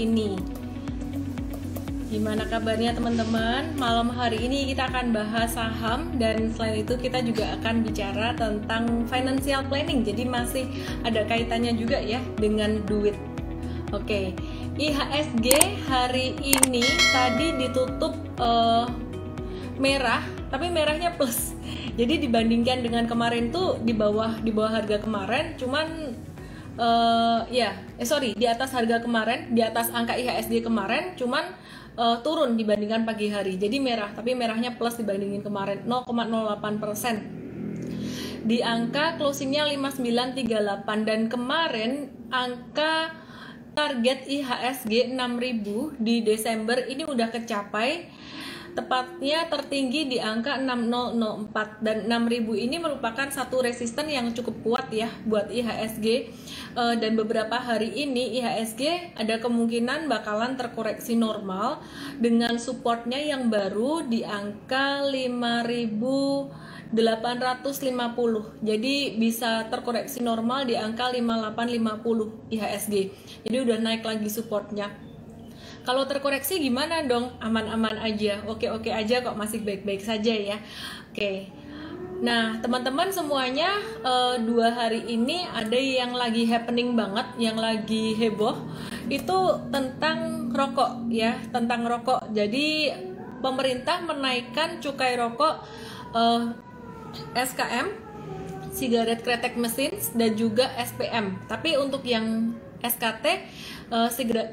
ini. Gimana kabarnya teman-teman? Malam hari ini kita akan bahas saham, dan selain itu kita juga akan bicara tentang financial planning. Jadi masih ada kaitannya juga ya dengan duit. Oke, IHSG hari ini tadi ditutup merah, tapi merahnya plus. Jadi dibandingkan dengan kemarin tuh di bawah harga kemarin, cuman di atas harga kemarin, di atas angka IHSG kemarin, cuman turun dibandingkan pagi hari. Jadi merah, tapi merahnya plus dibandingin kemarin 0,08%. Di angka closingnya 5938, dan kemarin angka target IHSG 6000 di Desember ini udah kecapai. Tepatnya tertinggi di angka 6004, dan 6000 ini merupakan satu resisten yang cukup kuat ya buat IHSG. Dan beberapa hari ini IHSG ada kemungkinan bakalan terkoreksi normal dengan supportnya yang baru di angka 5850. Jadi bisa terkoreksi normal di angka 5850 IHSG. Jadi udah naik lagi supportnya. Kalau terkoreksi gimana dong? Aman-aman aja, oke-oke aja kok, masih baik-baik saja ya. Oke. Nah, teman-teman semuanya, 2 hari ini ada yang lagi happening banget, yang lagi heboh, itu tentang rokok ya, tentang rokok. Jadi pemerintah menaikkan cukai rokok SKM, sigaret kretek mesin, dan juga SPM. Tapi untuk yang SKT,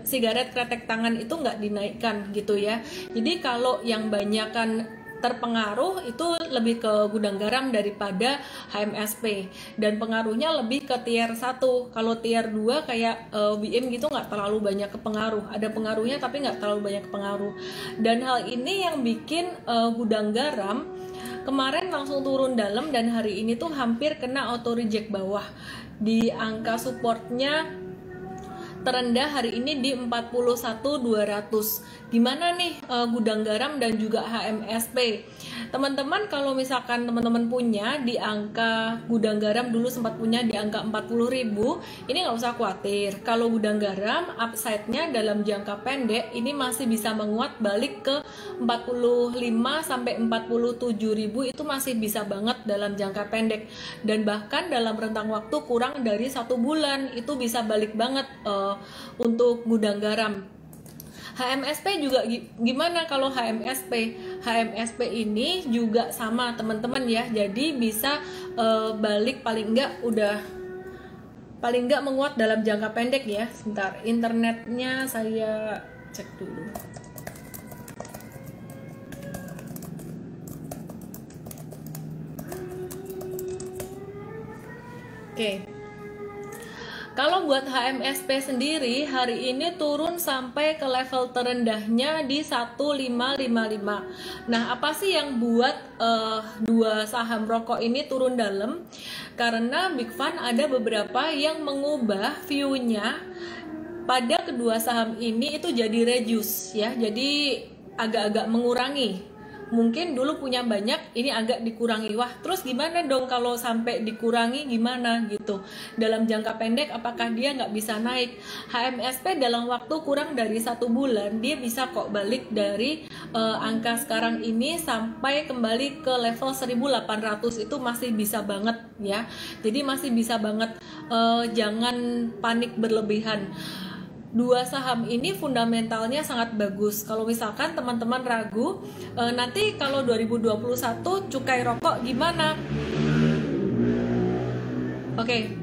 sigaret kretek tangan itu nggak dinaikkan gitu ya. Jadi kalau yang banyakan terpengaruh itu lebih ke gudang garam daripada HMSP, dan pengaruhnya lebih ke tier 1. Kalau tier 2 kayak WM gitu nggak terlalu banyak kepengaruh, ada pengaruhnya tapi nggak terlalu banyak pengaruh. Dan hal ini yang bikin gudang garam kemarin langsung turun dalam, dan hari ini tuh hampir kena auto reject bawah. Di angka supportnya terendah hari ini di 41.200. Gimana nih gudang garam dan juga HMSP? Teman-teman kalau misalkan teman-teman punya di angka gudang garam, dulu sempat punya di angka 40.000, ini nggak usah khawatir. Kalau gudang garam upside-nya dalam jangka pendek ini masih bisa menguat balik ke 45 sampai 47.000, itu masih bisa banget dalam jangka pendek, dan bahkan dalam rentang waktu kurang dari 1 bulan itu bisa balik banget untuk gudang garam. HMSP juga gimana kalau HMSP? HMSP ini juga sama teman-teman ya, jadi bisa balik paling enggak menguat dalam jangka pendek ya. Sebentar, internetnya saya cek dulu. Oke. Kalau buat HMSP sendiri hari ini turun sampai ke level terendahnya di 1555. Nah, apa sih yang buat dua saham rokok ini turun dalam? Karena Big Fund ada beberapa yang mengubah view-nya pada kedua saham ini itu jadi reduce ya. Jadi agak-agak mengurangi. Mungkin dulu punya banyak, ini agak dikurangi. Wah, terus gimana dong kalau sampai dikurangi, gimana gitu? Dalam jangka pendek apakah dia nggak bisa naik? HMSP dalam waktu kurang dari 1 bulan dia bisa kok balik dari angka sekarang ini sampai kembali ke level 1800, itu masih bisa banget ya. Jadi masih bisa banget, jangan panik berlebihan. Dua saham ini fundamentalnya sangat bagus. Kalau misalkan teman-teman ragu, nanti kalau 2021 cukai rokok gimana? Oke.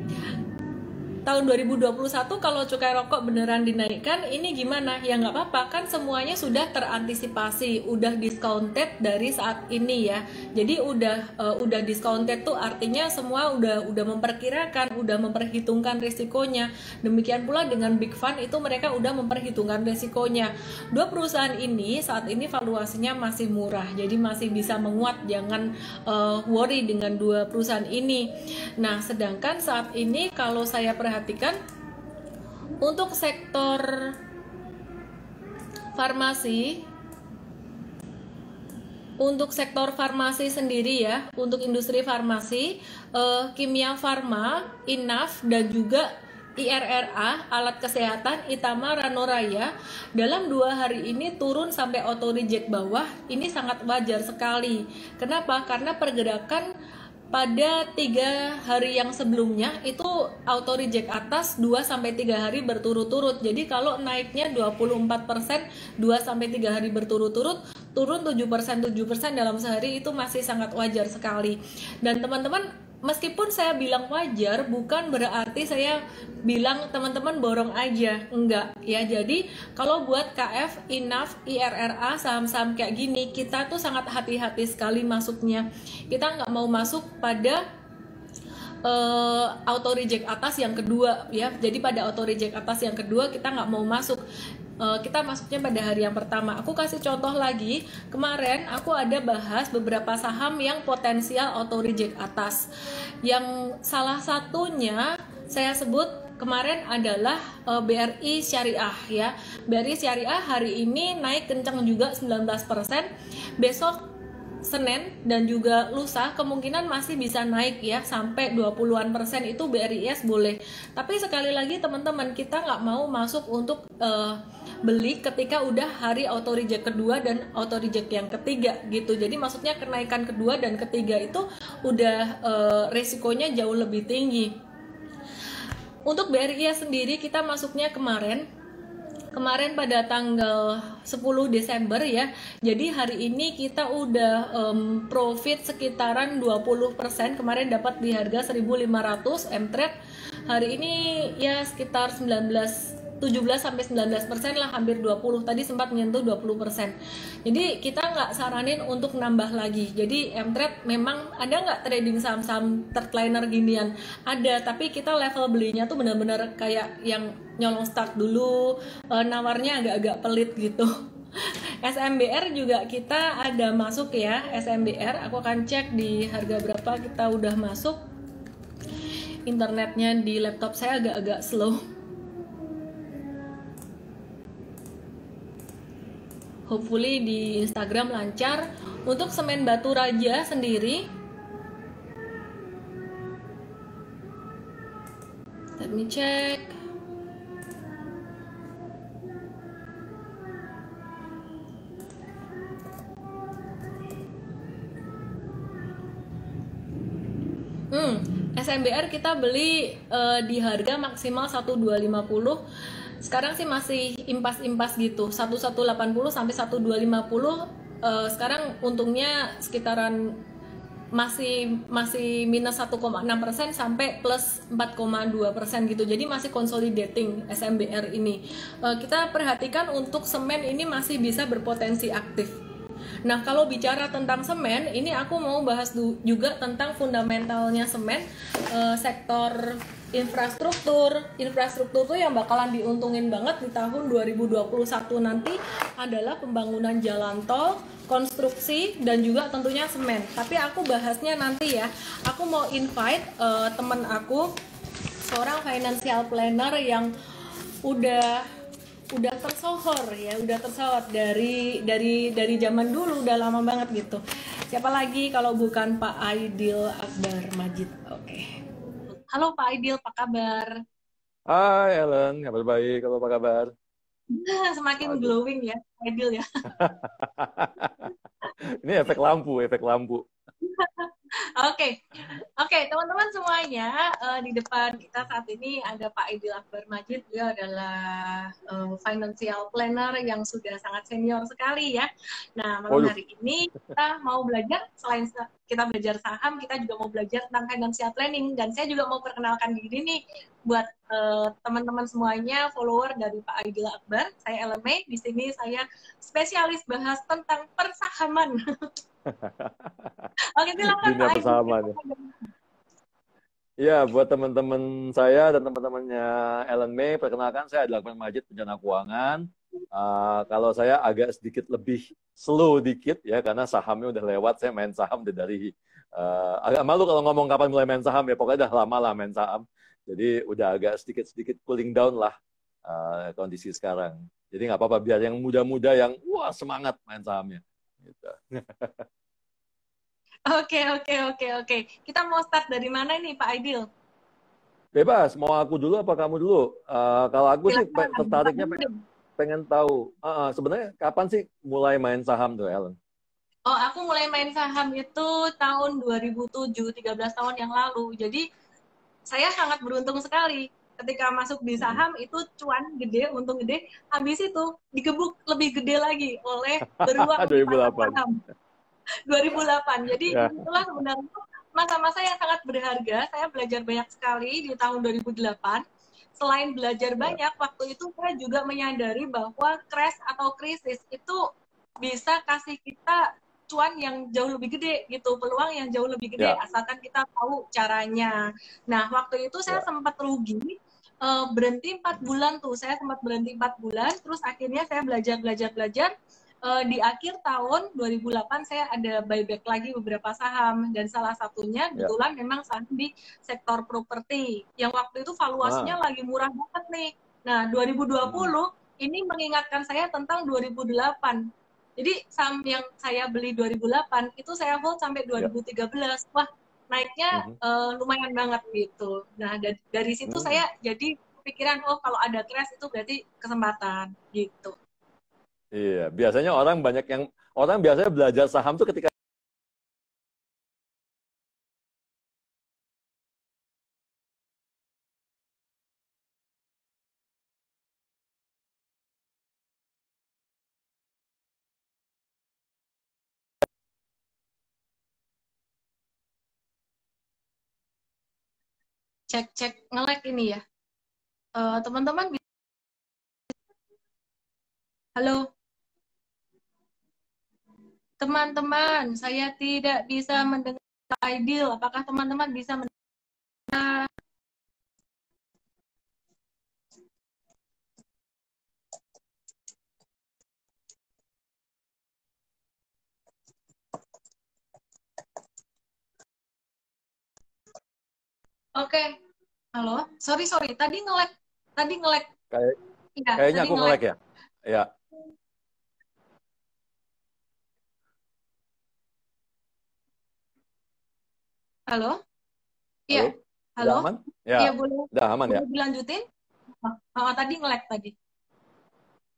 Tahun 2021 kalau cukai rokok beneran dinaikkan, ini gimana? Ya nggak apa-apa, kan semuanya sudah terantisipasi, udah discounted dari saat ini ya. Jadi udah discounted tuh artinya semua udah memperkirakan, udah memperhitungkan risikonya. Demikian pula dengan Big Fund itu mereka udah memperhitungkan risikonya. Dua perusahaan ini saat ini valuasinya masih murah, jadi masih bisa menguat. Jangan worry dengan dua perusahaan ini. Nah, sedangkan saat ini kalau saya perhatikan untuk sektor farmasi, sendiri ya, untuk industri farmasi, Kimia Farma, Inaf, dan juga IRRA, alat kesehatan Itama Ranoraya, dalam 2 hari ini turun sampai auto reject bawah. Ini sangat wajar sekali. Kenapa? Karena pergerakan pada 3 hari yang sebelumnya itu auto reject atas 2-3 hari berturut-turut. Jadi kalau naiknya 24%, 2-3 hari berturut-turut, turun 7% dalam sehari, itu masih sangat wajar sekali. Dan teman-teman, meskipun saya bilang wajar, bukan berarti saya bilang teman-teman borong aja, enggak ya. Jadi kalau buat KF, INAF, IRRA, saham-saham kayak gini, kita tuh sangat hati-hati sekali masuknya. Kita nggak mau masuk pada auto reject atas yang kedua ya. Jadi pada auto reject atas yang kedua kita nggak mau masuk. Kita masuknya pada hari yang pertama. Aku kasih contoh lagi, kemarin aku ada bahas beberapa saham yang potensial auto reject atas. Yang salah satunya saya sebut kemarin adalah BRI Syariah ya. BRI Syariah hari ini naik kencang juga 19%. Besok Senin dan juga lusa kemungkinan masih bisa naik ya sampai 20-an% itu BRIS boleh. Tapi sekali lagi teman-teman, kita nggak mau masuk untuk beli ketika udah hari auto reject kedua dan auto reject yang ketiga gitu. Jadi maksudnya kenaikan kedua dan ketiga itu udah resikonya jauh lebih tinggi. Untuk BRIS sendiri kita masuknya kemarin pada tanggal 10 Desember ya. Jadi hari ini kita udah profit sekitaran 20%. Kemarin dapat di harga 1.500 M-Trade. Hari ini ya sekitar 17-19% lah, hampir 20. Tadi sempat menyentuh 20%. Jadi kita nggak saranin untuk nambah lagi. Jadi M-Trade memang ada nggak trading saham-saham third liner ginian? Ada, tapi kita level belinya tuh benar-benar kayak yang nyolong start dulu, nawarnya agak-agak pelit gitu. SMBR juga kita ada masuk ya. SMBR aku akan cek di harga berapa kita udah masuk. Internetnya di laptop saya agak-agak slow. Hopefully di Instagram lancar. Untuk semen Batu Raja sendiri, let me check. SMBR kita beli di harga maksimal 1.250. Sekarang sih masih impas-impas gitu, 1.180 sampai 1.250. Sekarang untungnya sekitaran masih minus 1,6% sampai plus 4,2% gitu. Jadi masih consolidating SMBR ini. Kita perhatikan untuk semen ini masih bisa berpotensi aktif. Nah, kalau bicara tentang semen, ini aku mau bahas juga tentang fundamentalnya semen, sektor infrastruktur. Infrastruktur tuh yang bakalan diuntungin banget di tahun 2021 nanti adalah pembangunan jalan tol, konstruksi, dan juga tentunya semen. Tapi aku bahasnya nanti ya. Aku mau invite teman aku, seorang financial planner yang udah tersohor ya, udah tersohor dari zaman dulu, udah lama banget gitu. Siapa lagi kalau bukan Pak Aidil Akbar Majid. Oke. Halo Pak Aidil, apa kabar? Hai Ellen, kabar baik. Apa kabar? Semakin Waduh. glowing ya, Pak Aidil ya. Ini efek lampu, efek lampu. Oke, teman-teman semuanya, di depan kita saat ini ada Pak Aidil Akbar Majid. Dia adalah financial planner yang sudah sangat senior sekali ya. Nah, malam Waduh. hari ini kita mau belajar, selain kita belajar saham, kita juga mau belajar tentang financial planning. Dan saya juga mau perkenalkan diri nih buat teman-teman semuanya, follower dari Pak Aidil Akbar. Saya Ellen May. Di sini saya spesialis bahas tentang persahaman. Oke, silakan Dunia Pak Aidil. persamaan ya. Iya, buat teman-teman saya dan teman-temannya Ellen May, perkenalkan saya adalah Akbar Majid, perencana keuangan. Kalau saya agak sedikit lebih slow dikit ya, karena sahamnya udah lewat. Saya main saham dari agak malu kalau ngomong kapan mulai main saham ya, pokoknya udah lama lah main saham. Jadi udah agak sedikit cooling down lah kondisi sekarang. Jadi nggak apa-apa, biar yang muda-muda yang wah semangat main sahamnya. Gitu. Oke. Kita mau start dari mana nih Pak Aidil? Bebas, mau aku dulu apa kamu dulu? Kalau aku sih Silakan. tertariknya pengen tahu. Sebenarnya kapan sih mulai main saham tuh, Ellen? Oh, aku mulai main saham itu tahun 2007, 13 tahun yang lalu. Jadi, saya sangat beruntung sekali. Ketika masuk di Mm-mm. saham itu cuan gede, untung gede. Habis itu digebuk lebih gede lagi oleh beruang di pasar 2008. saham 2008. Jadi Ya. itulah sebenarnya masa-masa yang sangat berharga. Saya belajar banyak sekali di tahun 2008. Selain belajar Ya. banyak, waktu itu saya juga menyadari bahwa crash atau krisis itu bisa kasih kita cuan yang jauh lebih gede gitu, peluang yang jauh lebih gede Ya. asalkan kita tahu caranya. Nah, waktu itu saya Ya. sempat rugi, berhenti 4 bulan tuh, saya sempat berhenti 4 bulan, terus akhirnya saya belajar. Di akhir tahun 2008 saya ada buyback lagi beberapa saham dan salah satunya Ya. kebetulan memang saham di sektor properti yang waktu itu Ah. valuasinya lagi murah banget nih. Nah, Mm-mm. 2020 ini mengingatkan saya tentang 2008. Jadi saham yang saya beli 2008 itu saya hold sampai Ya. 2013. Wah, naiknya Mhm. lumayan banget gitu. Nah, dari situ Hmm. saya jadi pikiran, oh kalau ada crash itu berarti kesempatan gitu. Iya, biasanya orang biasanya belajar saham tuh ketika Cek nge-lag ini ya. Teman-teman, halo teman-teman, saya tidak bisa mendengar Aidil. Apakah teman-teman bisa mendengar? Oke, halo. Sorry. Tadi nge-lag. kayak Iya, kayaknya tadi aku nge-lag. nge-lag ya. Ya, Halo? Iya, halo. Udah halo? aman? Ya, Iya, boleh udah aman ya. boleh dilanjutin? Tadi nge-lag tadi.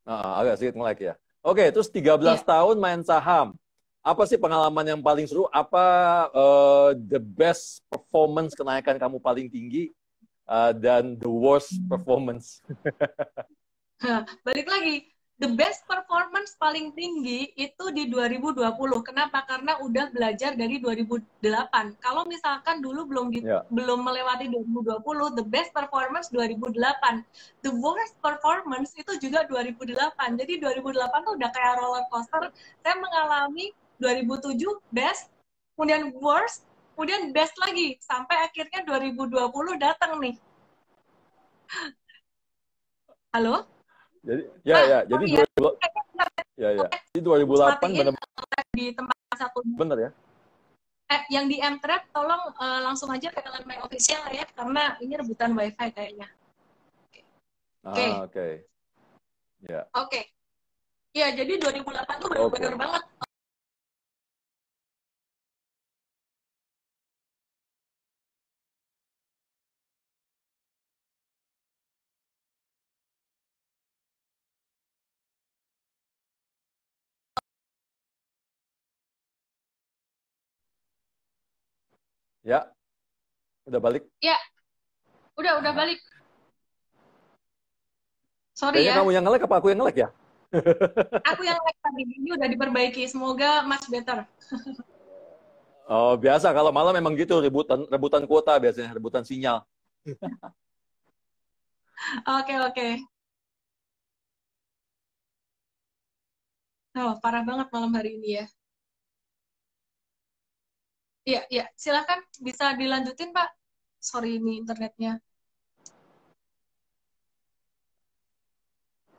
Agak sedikit nge-lag ya. Oke, terus 13 Iya. tahun main saham. Apa sih pengalaman yang paling seru? Apa the best performance kenaikan kamu paling tinggi dan the worst performance? Balik lagi, the best performance paling tinggi itu di 2020. Kenapa? Karena udah belajar dari 2008. Kalau misalkan dulu Ya. belum melewati 2020, the best performance 2008. The worst performance itu juga 2008. Jadi 2008 tuh udah kayak roller coaster. Saya mengalami 2007 best, kemudian worst, kemudian best lagi. Sampai akhirnya 2020 datang nih. Halo? Jadi Oh iya, 2000 ya ya. Jadi terus 2008 matiin benar di tempat satu. benar ya. Yang di Mtrap tolong langsung aja ke LMI official ya karena ini rebutan wifi kayaknya. Oke. Oke. Okay. Ya. Oke. Ya, jadi 2008 tuh Oke. benar-benar banget. Ya, udah balik. Ya, udah balik. Sorry Kayaknya ya. kamu yang nge-lag apa aku yang nge-lag ya? Aku yang like tadi ini udah diperbaiki. Semoga much better. Oh, biasa kalau malam memang gitu rebutan rebutan kuota biasanya, rebutan sinyal. Oke. Oh, parah banget malam hari ini ya. Iya. Silakan bisa dilanjutin, Pak. Sorry ini internetnya.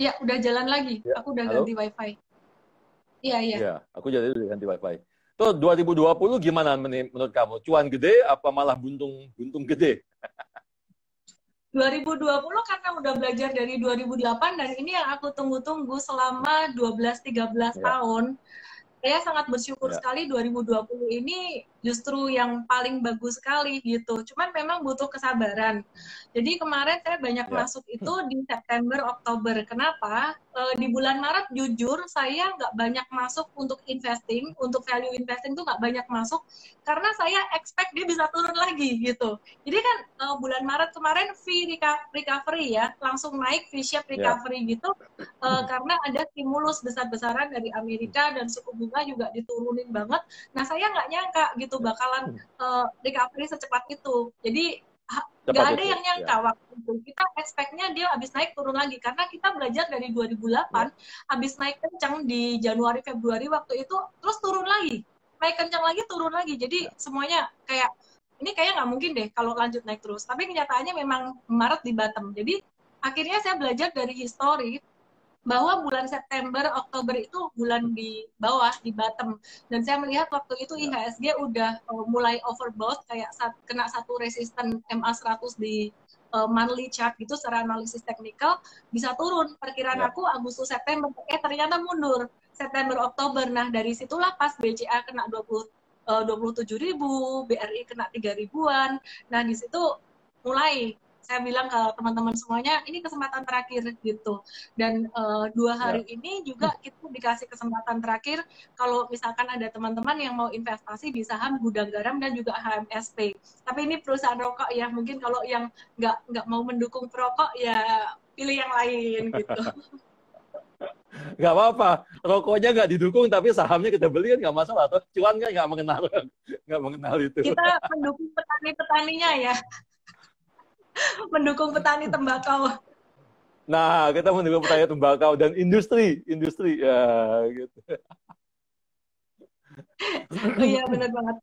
Ya, udah jalan lagi. Ya, Aku udah ganti halo? wifi. Iya. Ya, aku jadi udah ganti wifi. Tuh 2020 gimana menurut kamu? Cuan gede apa malah buntung buntung gede? 2020 karena udah belajar dari 2008 dan ini yang aku tunggu-tunggu selama 12-13 Ya, tahun. Saya sangat bersyukur ya. sekali 2020 ini justru yang paling bagus sekali gitu. Cuman memang butuh kesabaran. Jadi kemarin saya banyak Ya. masuk itu di September, Oktober. Kenapa? Di bulan Maret jujur saya nggak banyak masuk untuk investing, untuk value investing tuh nggak banyak masuk karena saya expect dia bisa turun lagi gitu. Jadi kan bulan Maret kemarin fee recovery ya, langsung naik V-shape Ya. recovery gitu karena ada stimulus besar-besaran dari Amerika dan suku bunga juga diturunin banget. Nah saya nggak nyangka gitu bakalan recovery secepat itu. Jadi nggak Cepat ada itu. yang Ya. nyangka waktu itu. Kita expect-nya dia habis naik turun lagi karena kita belajar dari 2008 Ya. habis naik kencang di Januari Februari waktu itu terus turun lagi. Naik kencang lagi turun lagi. Jadi semuanya kayak ini kayaknya nggak mungkin deh kalau lanjut naik terus. Tapi kenyataannya memang Maret di bottom. Jadi akhirnya saya belajar dari histori bahwa bulan September, Oktober itu bulan di bawah, di bottom. Dan saya melihat waktu itu Ya. IHSG udah mulai overbought, kayak kena satu resisten MA100 di monthly chart gitu secara analisis teknikal, bisa turun. Perkiraan Ya. aku Agustus September, ternyata mundur. September, Oktober. Nah, dari situlah pas BCA kena 27.000, BRI kena 3 ribuan. Nah, di situ mulai saya bilang ke teman-teman semuanya ini kesempatan terakhir gitu dan 2 hari Ya. ini juga kita dikasih kesempatan terakhir kalau misalkan ada teman-teman yang mau investasi di saham Gudang Garam dan juga HMSP tapi ini perusahaan rokok ya mungkin kalau yang nggak mau mendukung perokok ya pilih yang lain gitu. Nggak apa-apa, rokoknya nggak didukung tapi sahamnya kita beli kan nggak masalah. Atau cuan kan nggak mengenal itu. Kita mendukung petani-petaninya ya, mendukung petani tembakau. Nah, kita mendukung petani tembakau dan industri ya gitu. Oh iya benar banget.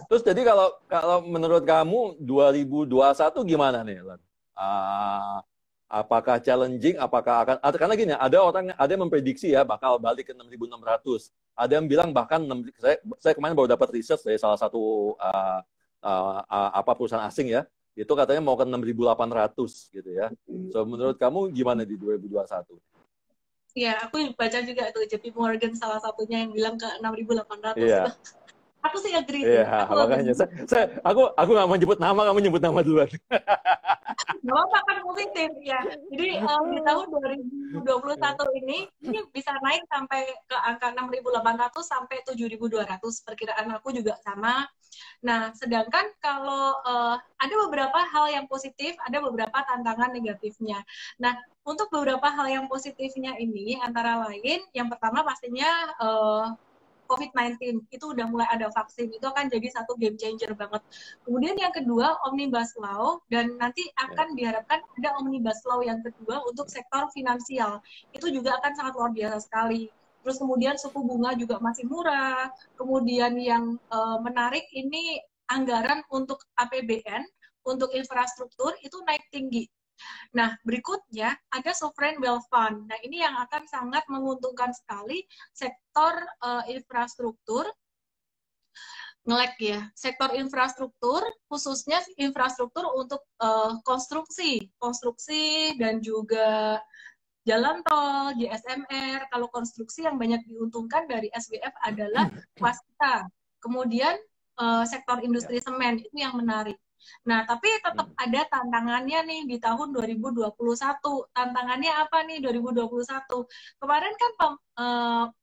Terus jadi kalau menurut kamu 2021 gimana nih, Lan? Apakah challenging? Apakah akan? Karena gini, ada yang memprediksi ya bakal balik ke 6.600. Ada yang bilang bahkan saya kemarin baru dapat research dari salah satu perusahaan asing ya, itu katanya mau ke 6.800 gitu ya. So menurut kamu gimana di 2021? Ya, aku baca juga tuh JP Morgan salah satunya yang bilang ke 6.800 itu. Iya. Aku sih agree sih. Iya, Aku makanya agree. aku nggak mau nyebut nama, kamu nyebut nama duluan. Gak apa kan positif ya. Jadi di tahun 2021 ini bisa naik sampai ke angka 6.800 sampai 7.200. Perkiraan aku juga sama. Nah, sedangkan kalau ada beberapa hal yang positif, ada beberapa tantangan negatifnya. Nah, untuk beberapa hal yang positifnya ini antara lain, yang pertama pastinya COVID-19 itu udah mulai ada vaksin, itu akan jadi satu game changer banget. Kemudian yang kedua Omnibus Law dan nanti akan diharapkan ada Omnibus Law yang kedua untuk sektor finansial, itu juga akan sangat luar biasa sekali. Terus kemudian suku bunga juga masih murah. Kemudian yang menarik ini anggaran untuk APBN, untuk infrastruktur itu naik tinggi. Nah, berikutnya ada sovereign wealth fund. Nah, ini yang akan sangat menguntungkan sekali sektor infrastruktur, sektor infrastruktur, khususnya infrastruktur untuk konstruksi dan juga jalan tol, JSMR. Kalau konstruksi yang banyak diuntungkan dari SWF adalah waskita. Kemudian sektor industri semen itu yang menarik. Nah, tapi tetap ada tantangannya nih di tahun 2021. Tantangannya apa nih 2021? Kemarin kan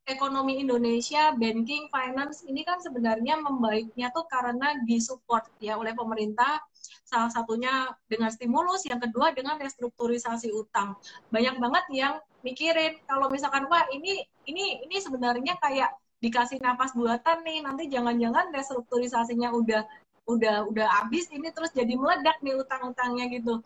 ekonomi Indonesia, banking, finance ini kan sebenarnya membaiknya tuh karena disupport ya oleh pemerintah. Salah satunya dengan stimulus, yang kedua dengan restrukturisasi utang. Banyak banget yang mikirin kalau misalkan wah ini sebenarnya kayak dikasih napas buatan nih, nanti jangan-jangan restrukturisasinya udah habis ini terus jadi meledak nih utang-utangnya gitu.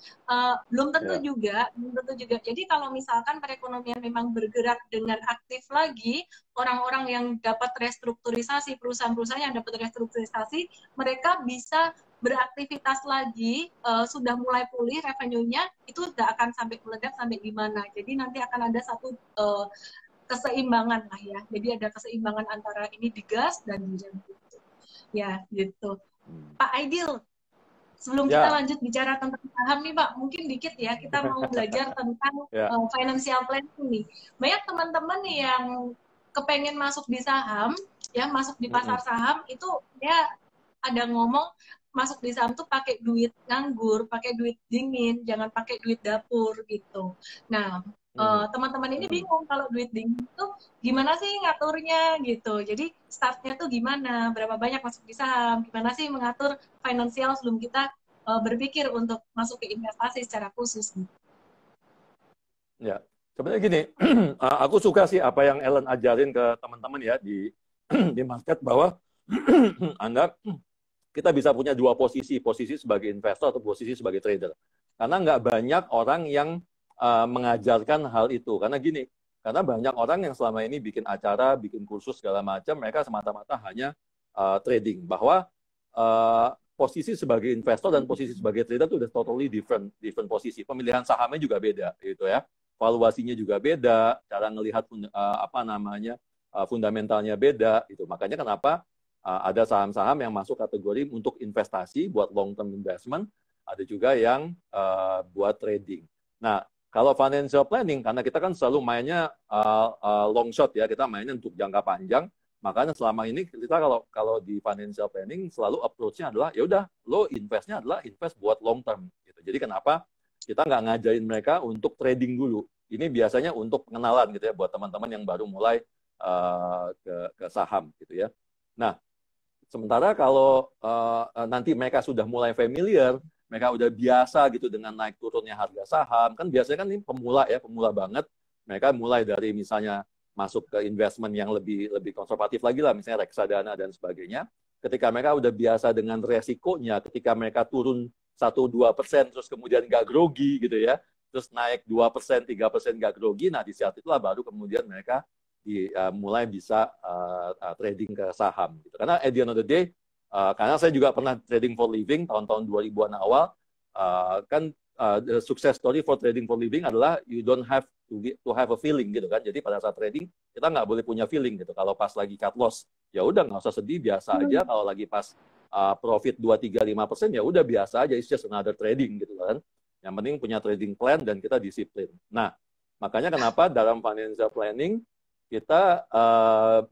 Belum tentu juga. Jadi kalau misalkan perekonomian memang bergerak dengan aktif lagi, orang-orang yang dapat restrukturisasi, perusahaan-perusahaan yang dapat restrukturisasi, mereka bisa beraktivitas lagi, sudah mulai pulih revenue-nya, itu nggak akan sampai meledak sampai gimana. Jadi nanti akan ada satu keseimbangan lah ya. Jadi ada keseimbangan antara ini digas dan minyak gitu. Ya, gitu. Pak Aidil, sebelum kita lanjut bicara tentang saham nih Pak, mungkin dikit ya, kita mau belajar tentang financial planning nih. Banyak teman-teman nih yang kepengen masuk di saham, ya masuk di pasar saham itu ya ada ngomong masuk di saham tuh pakai duit nganggur, pakai duit dingin, jangan pakai duit dapur gitu. Nah, teman-teman ini bingung kalau duit dingin itu gimana sih ngaturnya gitu. Jadi startnya tuh gimana, berapa banyak masuk di saham, gimana sih mengatur finansial sebelum kita berpikir untuk masuk ke investasi secara khusus. Ya, sebenarnya gini, aku suka sih apa yang Ellen ajarin ke teman-teman ya di market bahwa kita bisa punya dua posisi, posisi sebagai investor atau posisi sebagai trader. Karena nggak banyak orang yang mengajarkan hal itu. Karena gini, karena banyak orang yang selama ini bikin acara, bikin kursus segala macam, mereka semata-mata hanya trading. Bahwa posisi sebagai investor dan posisi sebagai trader itu udah totally different posisi. Pemilihan sahamnya juga beda, gitu ya. Valuasinya juga beda, cara ngelihat fundamentalnya beda. Itu makanya kenapa ada saham-saham yang masuk kategori untuk investasi buat long term investment, ada juga yang buat trading. Nah, kalau financial planning, karena kita kan selalu mainnya long shot ya, kita mainnya untuk jangka panjang, makanya selama ini kita kalau di financial planning selalu approach-nya adalah ya udah lo investnya adalah invest buat long term gitu. Jadi kenapa kita nggak ngajarin mereka untuk trading dulu? Ini biasanya untuk pengenalan gitu ya buat teman-teman yang baru mulai ke saham gitu ya. Nah, sementara kalau nanti mereka sudah mulai familiar, mereka udah biasa gitu dengan naik turunnya harga saham, kan biasanya kan ini pemula ya, pemula banget. Mereka mulai dari misalnya masuk ke investment yang lebih konservatif lagi lah, misalnya reksadana dan sebagainya. Ketika mereka udah biasa dengan resikonya, ketika mereka turun 1-2% terus kemudian nggak grogi gitu ya, terus naik 2%, 3% nggak grogi, nah di saat itulah baru kemudian mereka mulai bisa trading ke saham. Gitu. Karena at the end of the day, karena saya juga pernah trading for living tahun-tahun 2000-an awal, kan the success story for trading for living adalah you don't have to have a feeling gitu kan. Jadi pada saat trading kita nggak boleh punya feeling gitu. Kalau pas lagi cut loss, ya udah nggak usah sedih, biasa aja. Kalau lagi pas profit 2-3-5%, ya udah biasa aja, it's just another trading gitu kan. Yang penting punya trading plan dan kita disiplin. Nah, makanya kenapa dalam financial planning kita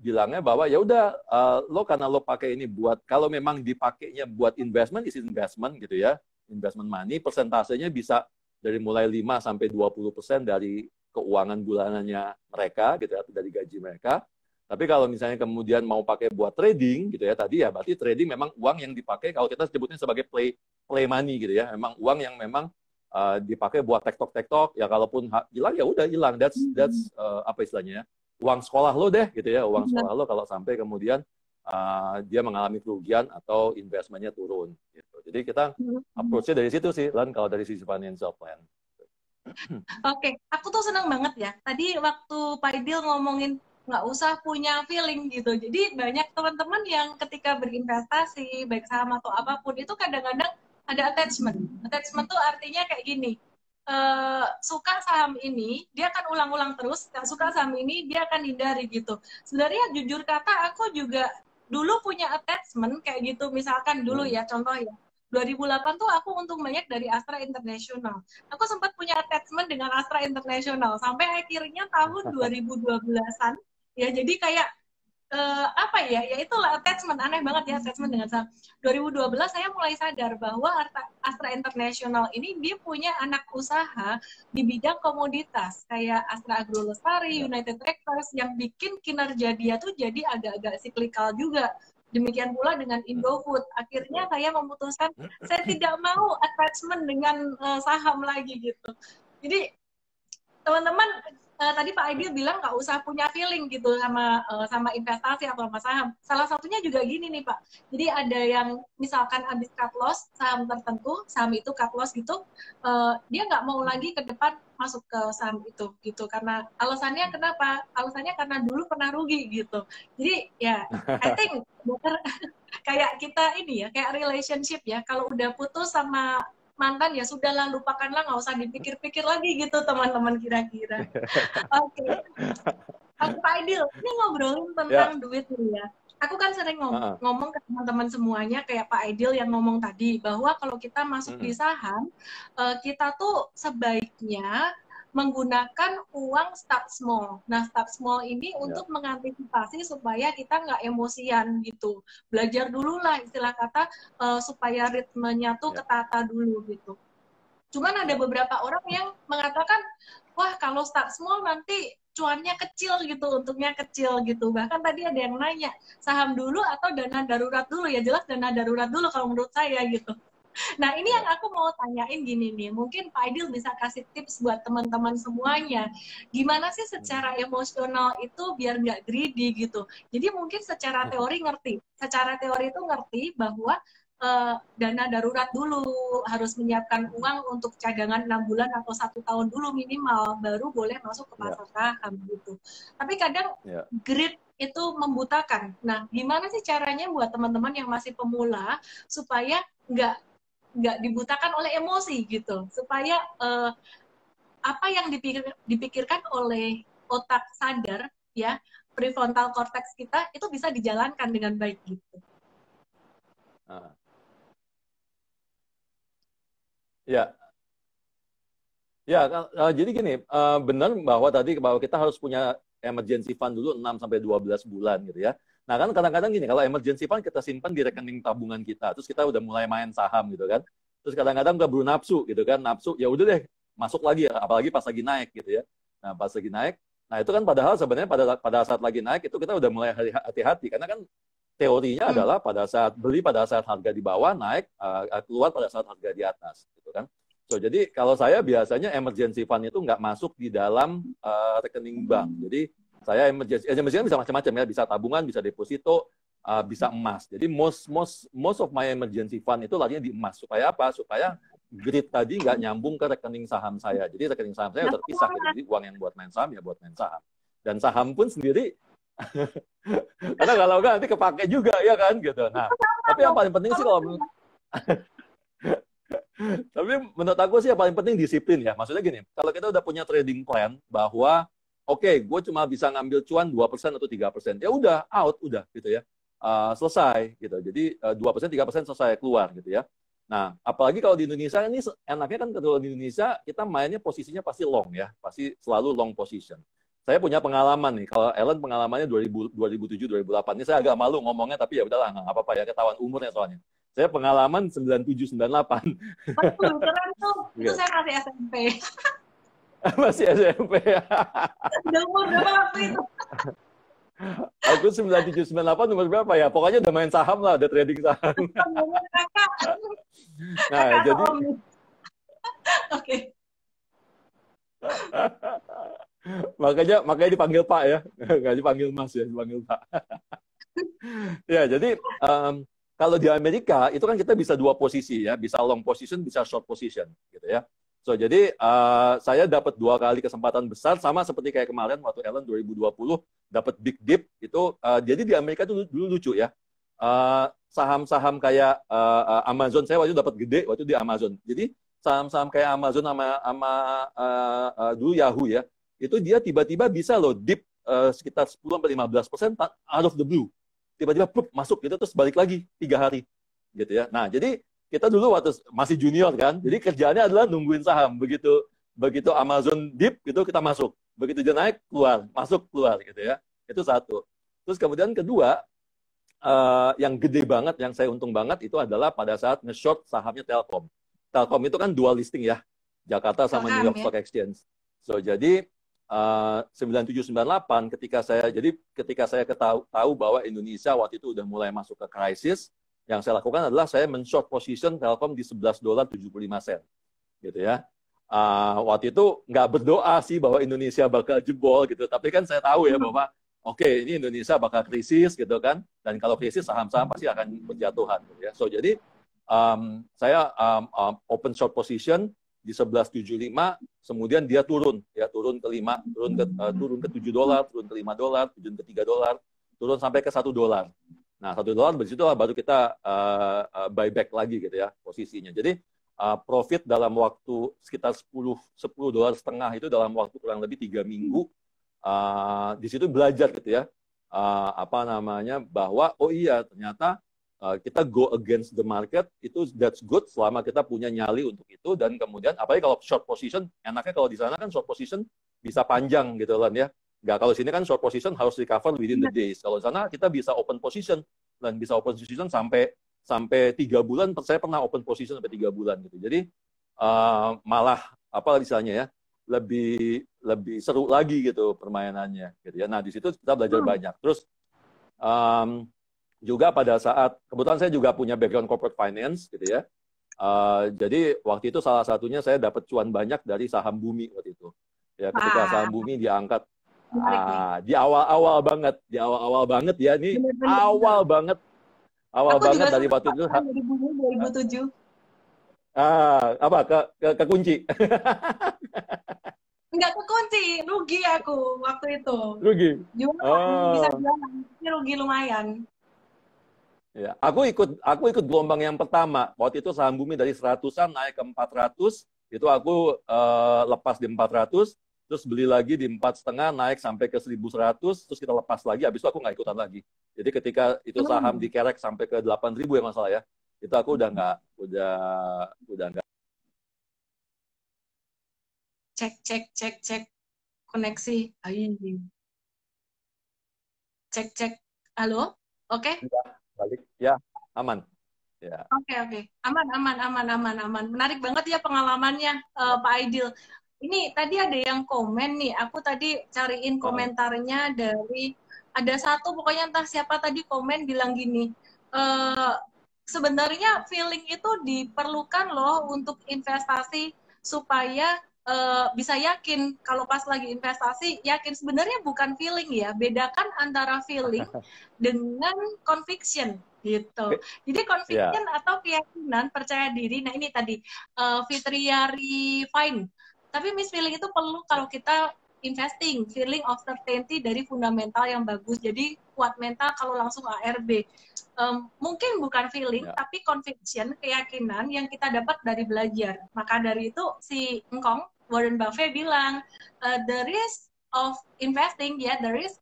bilangnya bahwa ya udah lo karena lo pakai ini buat, kalau memang dipakainya buat investment, is investment gitu ya, investment money, persentasenya bisa dari mulai 5-20% dari keuangan bulanannya mereka gitu ya, dari gaji mereka. Tapi kalau misalnya kemudian mau pakai buat trading gitu ya, tadi ya berarti trading memang uang yang dipakai, kalau kita sebutnya sebagai play money gitu ya, memang uang yang memang dipakai buat tektok-tektok, ya kalaupun hilang ya udah hilang, that's apa istilahnya ya, uang sekolah lo deh gitu ya, uang sekolah lo kalau sampai kemudian dia mengalami kerugian atau investmentnya turun gitu. Jadi kita approach-nya dari situ sih, Lan, kalau dari sisi financial plan. Oke, aku tuh senang banget ya. Tadi waktu Pak Idil ngomongin nggak usah punya feeling gitu. Jadi banyak teman-teman yang ketika berinvestasi, baik saham atau apapun, itu kadang-kadang ada attachment. Attachment tuh artinya kayak gini, suka saham ini, dia akan ulang-ulang terus, nggak suka saham ini, dia akan hindari gitu. Sebenarnya jujur kata, aku juga dulu punya attachment kayak gitu. Misalkan dulu ya, contoh ya, 2008 tuh aku untung banyak dari Astra International. Aku sempat punya attachment dengan Astra International sampai akhirnya tahun 2012-an ya, jadi kayak apa ya itulah attachment, aneh banget ya attachment dengan saham. 2012 saya mulai sadar bahwa Astra International ini dia punya anak usaha di bidang komoditas kayak Astra Agro Lestari, United Tractors, yang bikin kinerja dia tuh jadi agak-agak siklikal juga. Demikian pula dengan Indofood. Akhirnya saya memutuskan saya tidak mau attachment dengan saham lagi gitu. Jadi teman-teman tadi Pak Aidil bilang nggak usah punya feeling gitu sama investasi atau sama saham. Salah satunya juga gini nih Pak. Jadi ada yang misalkan habis cut loss saham tertentu, saham itu cut loss gitu, dia nggak mau lagi ke depan masuk ke saham itu gitu, karena alasannya kenapa? Alasannya karena dulu pernah rugi gitu. Jadi ya I think better kayak kita ini ya, kayak relationship ya, kalau udah putus sama mantan ya sudahlah, lupakanlah, nggak usah dipikir-pikir lagi gitu teman-teman kira-kira. Oke. Pak Aidil, ini ngobrolin tentang duit nih ya. Aku kan sering ngomong ke teman-teman semuanya kayak Pak Aidil yang ngomong tadi, bahwa kalau kita masuk di saham, kita tuh sebaiknya menggunakan uang start small. Nah, start small ini untuk mengantisipasi supaya kita nggak emosian gitu. Belajar dulu lah istilah kata supaya ritmenya tuh ketata dulu gitu. Cuman ada beberapa orang yang mengatakan, wah kalau start small nanti cuannya kecil gitu, untungnya kecil gitu. Bahkan tadi ada yang nanya, saham dulu atau dana darurat dulu? Ya jelas dana darurat dulu kalau menurut saya gitu. Nah, ini yang aku mau tanyain gini nih, mungkin Pak Aidil bisa kasih tips buat teman-teman semuanya. Gimana sih secara emosional itu biar nggak greedy gitu. Jadi mungkin secara teori ngerti. Secara teori itu ngerti bahwa dana darurat dulu, harus menyiapkan uang untuk cadangan 6 bulan atau 1 tahun dulu minimal, baru boleh masuk ke pasar saham gitu. Tapi kadang greed itu membutakan. Nah, gimana sih caranya buat teman-teman yang masih pemula supaya nggak dibutakan oleh emosi gitu, supaya apa yang dipikirkan oleh otak sadar ya, prefrontal cortex kita itu bisa dijalankan dengan baik gitu. Jadi gini, benar bahwa kita harus punya emergency fund dulu 6 sampai 12 bulan gitu ya. Nah kan kadang-kadang gini, kalau emergency fund kita simpan di rekening tabungan kita, terus kita udah mulai main saham gitu kan. Terus kadang-kadang udah nafsu gitu kan, nafsu ya udah deh masuk lagi ya, apalagi pas lagi naik gitu ya. Nah pas lagi naik, nah itu kan padahal sebenarnya pada saat lagi naik itu kita udah mulai hati-hati, karena kan teorinya adalah pada saat beli pada saat harga di bawah, naik keluar pada saat harga di atas gitu kan. So, jadi kalau saya biasanya emergency fund itu nggak masuk di dalam rekening bank. Jadi saya emergency kan bisa macam-macam ya, bisa tabungan, bisa deposito, bisa emas. Jadi most of my emergency fund itu larinya di emas. Supaya apa? Supaya grid tadi nggak nyambung ke rekening saham saya. Jadi rekening saham saya terpisah. Jadi uang yang buat main saham ya buat main saham. Dan saham pun sendiri, karena kalau nggak nanti kepake juga ya kan gitu. Nah, tapi yang paling penting sih tapi menurut aku sih yang paling penting disiplin ya. Maksudnya gini, kalau kita udah punya trading plan bahwa oke, gue cuma bisa ngambil cuan 2% atau 3%, ya udah out, udah gitu ya. Selesai gitu. Jadi 2%, 3% selesai keluar gitu ya. Nah, apalagi kalau di Indonesia ini enaknya kan kalau di Indonesia kita mainnya posisinya pasti long ya, pasti selalu long position. Saya punya pengalaman nih, kalau Ellen pengalamannya 2007, 2008. Ini saya agak malu ngomongnya, tapi ya udahlah, nggak apa-apa ya, ketahuan umurnya soalnya. Saya pengalaman 97, 98. Betul, keren tuh. Itu saya masih SMP. Masih SMP. Udah umur berapa waktu itu? Aku 97, 98 umur berapa ya? Pokoknya udah main saham lah, udah trading saham. Nah, jadi... Oke. Makanya dipanggil Pak ya. Nggak dipanggil Mas ya, dipanggil Pak. Ya, jadi... kalau di Amerika itu kan kita bisa dua posisi ya, bisa long position, bisa short position gitu ya. So jadi saya dapat 2 kali kesempatan besar, sama seperti kayak kemarin waktu Ellen 2020 dapat big dip itu. Jadi di Amerika itu dulu lucu ya. Saham-saham kayak Amazon, saya waktu itu dapat gede waktu di Amazon. Jadi saham-saham kayak Amazon sama dulu Yahoo ya, itu dia tiba-tiba bisa loh dip sekitar 10-15% out of the blue. Tiba-tiba masuk gitu, terus balik lagi 3 hari gitu ya. Nah, jadi kita dulu waktu masih junior kan, jadi kerjaannya adalah nungguin saham. Begitu Amazon dip gitu kita masuk, begitu dia naik keluar, masuk keluar gitu ya. Itu satu. Terus kemudian kedua, yang gede banget, yang saya untung banget itu adalah pada saat nge-short sahamnya Telkom. Telkom itu kan dual listing ya, Jakarta sama New York Stock Exchange. So jadi 97-98 ketika saya tahu bahwa Indonesia waktu itu udah mulai masuk ke krisis, yang saya lakukan adalah saya men-short position Telkom di $11.75 gitu ya. Waktu itu nggak berdoa sih bahwa Indonesia bakal jebol gitu, tapi kan saya tahu ya bahwa oke, ini Indonesia bakal krisis gitu kan, dan kalau krisis saham-saham pasti akan berjatuhan gitu ya. So jadi saya open short position di 11.75, kemudian dia turun ke 5, turun ke $7, turun ke $5, turun ke $3, turun sampai ke $1. Nah, $1 dari situ baru kita buyback lagi gitu ya posisinya. Jadi profit dalam waktu sekitar $10 itu dalam waktu kurang lebih 3 minggu. Di situ belajar gitu ya, bahwa oh iya ternyata kita go against the market, itu that's good selama kita punya nyali untuk itu. Dan kemudian apalagi kalau short position, enaknya kalau di sana kan short position bisa panjang gitu kan ya. Nggak, kalau sini kan short position harus recover within the days. Kalau di sana kita bisa open position, dan bisa open position sampai 3 bulan. Saya pernah open position sampai 3 bulan gitu. Jadi malah apa misalnya ya, lebih seru lagi gitu permainannya gitu ya. Nah, di situ kita belajar banyak. Terus juga pada saat kebetulan saya juga punya background corporate finance gitu ya. Jadi waktu itu salah satunya saya dapat cuan banyak dari saham Bumi waktu itu. Ya, ketika saham Bumi diangkat di awal-awal banget ya, ini awal banget dari waktu itu. 2007. Apa kekunci? Enggak kekunci, rugi aku waktu itu. Rugi. Bisa jualan, tapi rugi lumayan. Ya, aku ikut gelombang yang pertama. Waktu itu saham Bumi dari 100-an naik ke 400, itu aku lepas di 400, terus beli lagi di 4,5, naik sampai ke 1.100, terus kita lepas lagi, habis itu aku nggak ikutan lagi. Jadi ketika itu saham dikerek sampai ke 8.000 ya masalah ya, itu aku udah nggak. Cek koneksi. Cek. Halo, oke? Balik ya, aman. Ya. Oke. Aman. Menarik banget ya pengalamannya, Pak Aidil. Ini tadi ada yang komen nih, aku tadi cariin komentarnya dari, ada satu pokoknya entah siapa tadi komen bilang gini, sebenarnya feeling itu diperlukan loh untuk investasi supaya bisa yakin kalau pas lagi investasi, yakin. Sebenarnya bukan feeling ya, bedakan antara feeling dengan conviction gitu. Jadi conviction atau keyakinan, percaya diri. Nah ini tadi Fitria Refine. Tapi Miss feeling itu perlu kalau kita investing, feeling of certainty dari fundamental yang bagus. Jadi kuat mental kalau langsung ARB. Mungkin bukan feeling, tapi conviction, keyakinan yang kita dapat dari belajar. Maka dari itu si Engkong, Warren Buffett bilang, the risk of investing, the risk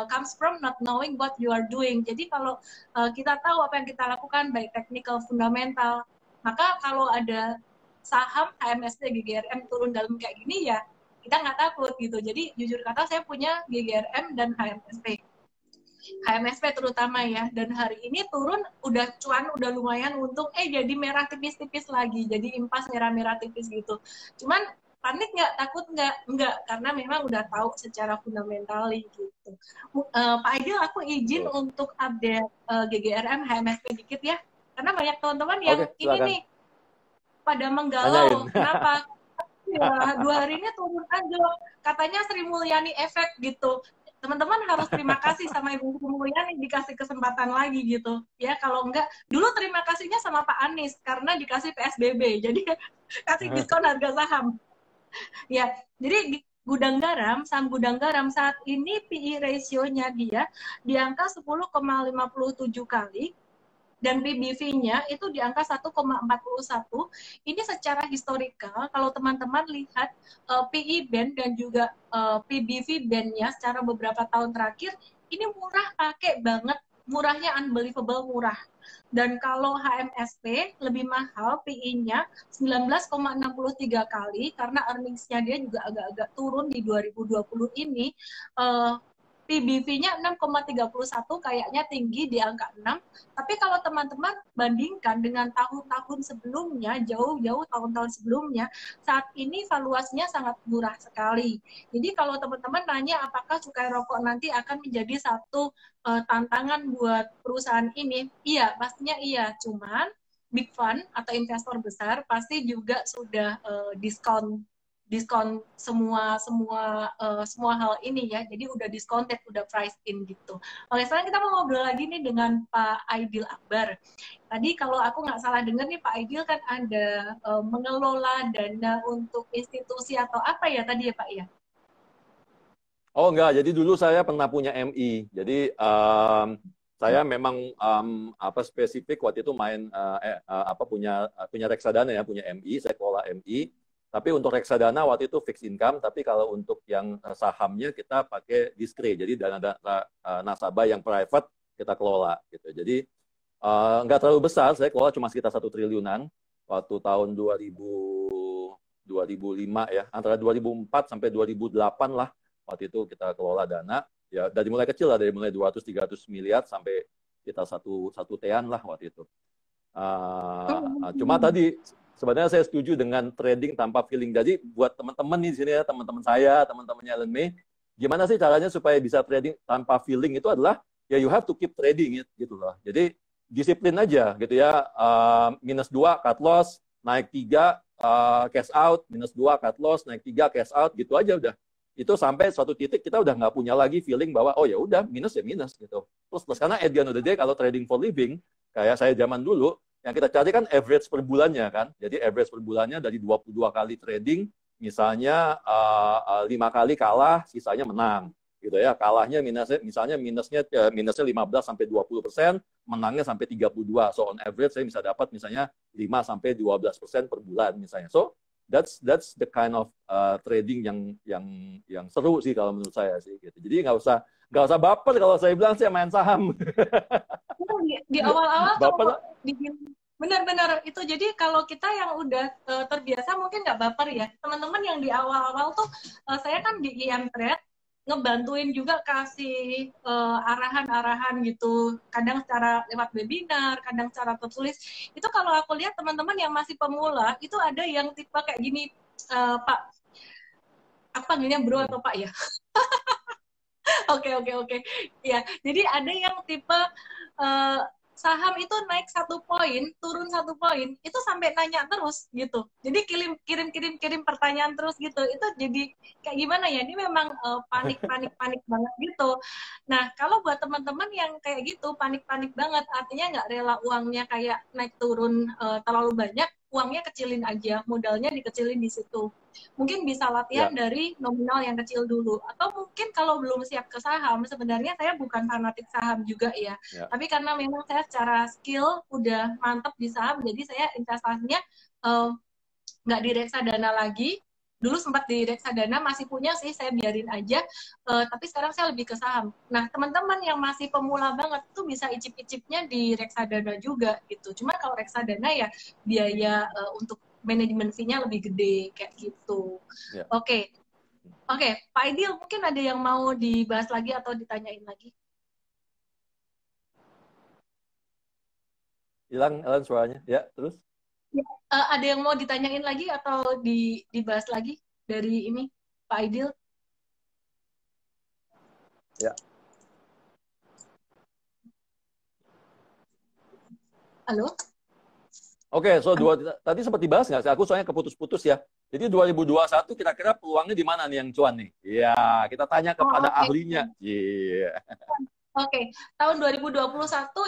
comes from not knowing what you are doing. Jadi kalau kita tahu apa yang kita lakukan, baik technical, fundamental, maka kalau ada saham HMSP, GGRM turun dalam kayak gini ya, kita nggak takut gitu. Jadi jujur kata saya punya GGRM dan HMSP terutama ya, dan hari ini turun udah cuan, udah lumayan untung, jadi merah tipis-tipis lagi, jadi impas merah-merah tipis gitu. Cuman panik nggak, takut nggak, karena memang udah tahu secara fundamental gitu. Pak Aidil, aku izin untuk update GGRM HMSP dikit ya, karena banyak teman-teman yang ini nih pada menggalau. Kenapa? Ya, 2 hari ini turun aja, katanya Sri Mulyani efek gitu. Teman-teman harus terima kasih sama Ibu Sri Mulyani dikasih kesempatan lagi gitu ya. Kalau enggak, dulu terima kasihnya sama Pak Anies karena dikasih PSBB, jadi kasih diskon harga saham ya. Jadi saham Gudang Garam saat ini PE ratio-nya dia di angka 10,57 kali, dan PBV-nya itu di angka 1,41. Ini secara historikal, kalau teman-teman lihat PE band dan juga PBV band-nya secara beberapa tahun terakhir, ini murah, pakai banget, murahnya unbelievable murah. Dan kalau HMSP lebih mahal, PE-nya 19,63 kali, karena earnings-nya dia juga agak-agak turun di 2020 ini. PBV-nya 6,31, kayaknya tinggi di angka 6. Tapi kalau teman-teman bandingkan dengan tahun-tahun sebelumnya, jauh-jauh tahun-tahun sebelumnya, saat ini valuasinya sangat murah sekali. Jadi kalau teman-teman nanya apakah cukai rokok nanti akan menjadi satu tantangan buat perusahaan ini, iya, pastinya iya. Cuman big fund atau investor besar pasti juga sudah diskon semua hal ini ya, jadi udah discounted, udah price in gitu. Oke, sekarang kita mau ngobrol lagi nih dengan Pak Aidil Akbar. Tadi kalau aku nggak salah dengar nih, Pak Aidil kan ada mengelola dana untuk institusi atau apa ya tadi ya Pak ya? Oh enggak, jadi dulu saya pernah punya MI, jadi saya memang spesifik waktu itu punya reksadana ya, punya MI, saya kelola MI. Tapi untuk reksadana waktu itu fixed income, tapi kalau untuk yang sahamnya kita pakai diskre, jadi dana nasabah yang private kita kelola gitu. Jadi nggak terlalu besar, saya kelola cuma sekitar 1 triliunan waktu tahun 2005 ya, antara 2004 sampai 2008 lah, waktu itu kita kelola dana, ya dari mulai kecil lah, dari mulai 200-300 miliar sampai kita satu tean lah waktu itu. Cuma tadi sebenarnya saya setuju dengan trading tanpa feeling. Jadi buat teman-teman di sini ya, teman-teman saya, teman-temannya Ellen May, gimana sih caranya supaya bisa trading tanpa feeling? Itu adalah ya you have to keep trading gitu loh. Jadi disiplin aja gitu ya. -2 cut loss, naik 3 cash out, -2 cut loss, naik 3 cash out, gitu aja udah. Itu sampai suatu titik kita udah nggak punya lagi feeling bahwa oh ya udah minus ya minus gitu. Plus karena at the end of the day kalau trading for living kayak saya zaman dulu, yang kita cari kan average per bulannya kan. Jadi average per bulannya dari 22 kali trading, misalnya 5 kali kalah, sisanya menang. Gitu ya, kalahnya misalnya minusnya 15-20%, menangnya sampai 32. So on average saya bisa dapat misalnya 5-12% per bulan misalnya. So that's the kind of trading yang seru sih kalau menurut saya sih gitu. Jadi nggak usah baper kalau saya bilang saya main saham. Di awal-awal baper. Benar-benar itu. Jadi kalau kita yang udah terbiasa mungkin nggak baper ya. Teman-teman yang di awal-awal tuh saya kan di IM Trade ngebantuin juga kasih arahan-arahan gitu. Kadang secara lewat webinar, kadang secara tertulis. Itu kalau aku lihat teman-teman yang masih pemula itu ada yang tipe kayak gini, Pak. Apa gini bro atau Pak ya? Oke. Ya, jadi ada yang tipe saham itu naik 1 poin, turun 1 poin, itu sampai nanya terus gitu. Jadi kirim pertanyaan terus gitu. Itu jadi kayak gimana ya? Ini memang panik banget gitu. Nah, kalau buat teman-teman yang kayak gitu panik banget, artinya nggak rela uangnya kayak naik turun terlalu banyak, uangnya kecilin aja, modalnya dikecilin di situ. Mungkin bisa latihan dari nominal yang kecil dulu. Atau mungkin kalau belum siap ke saham, sebenarnya saya bukan fanatik saham juga ya. Tapi karena memang saya secara skill udah mantep di saham, jadi saya investasinya nggak di reksadana lagi. Dulu sempat di reksadana, masih punya sih, saya biarin aja. Tapi sekarang saya lebih ke saham. Nah, teman-teman yang masih pemula banget tuh bisa icip-icipnya di reksadana juga gitu. Cuma kalau reksadana ya biaya untuk manajemen fee-nya lebih gede kayak gitu. Oke, Pak Aidil mungkin ada yang mau dibahas lagi atau ditanyain lagi? Hilang suaranya, ya terus? Ya, ada yang mau ditanyain lagi atau dibahas lagi dari ini, Pak Aidil? Ya. Halo? Oke, so tadi sempat dibahas nggak sih? Aku soalnya keputus-putus ya. Jadi 2021 kira-kira peluangnya di mana nih yang cuan nih? Iya, kita tanya kepada ahlinya. Iya. Oke, tahun 2021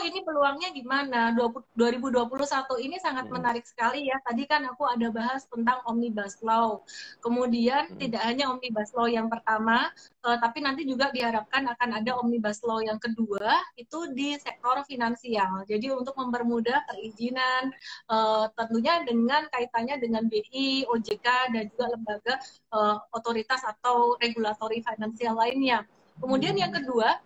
ini peluangnya gimana? 2021 ini sangat menarik sekali ya. Tadi kan aku ada bahas tentang Omnibus Law. Kemudian tidak hanya Omnibus Law yang pertama, tapi nanti juga diharapkan akan ada Omnibus Law yang kedua, itu di sektor finansial. Jadi untuk mempermudah perizinan, tentunya dengan kaitannya dengan BI, OJK, dan juga lembaga otoritas atau regulatori finansial lainnya. Kemudian yang kedua,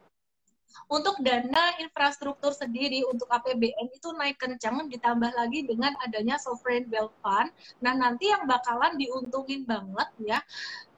untuk dana infrastruktur sendiri untuk APBN itu naik kencang, ditambah lagi dengan adanya sovereign wealth fund. Nah, nanti yang bakalan diuntungin banget ya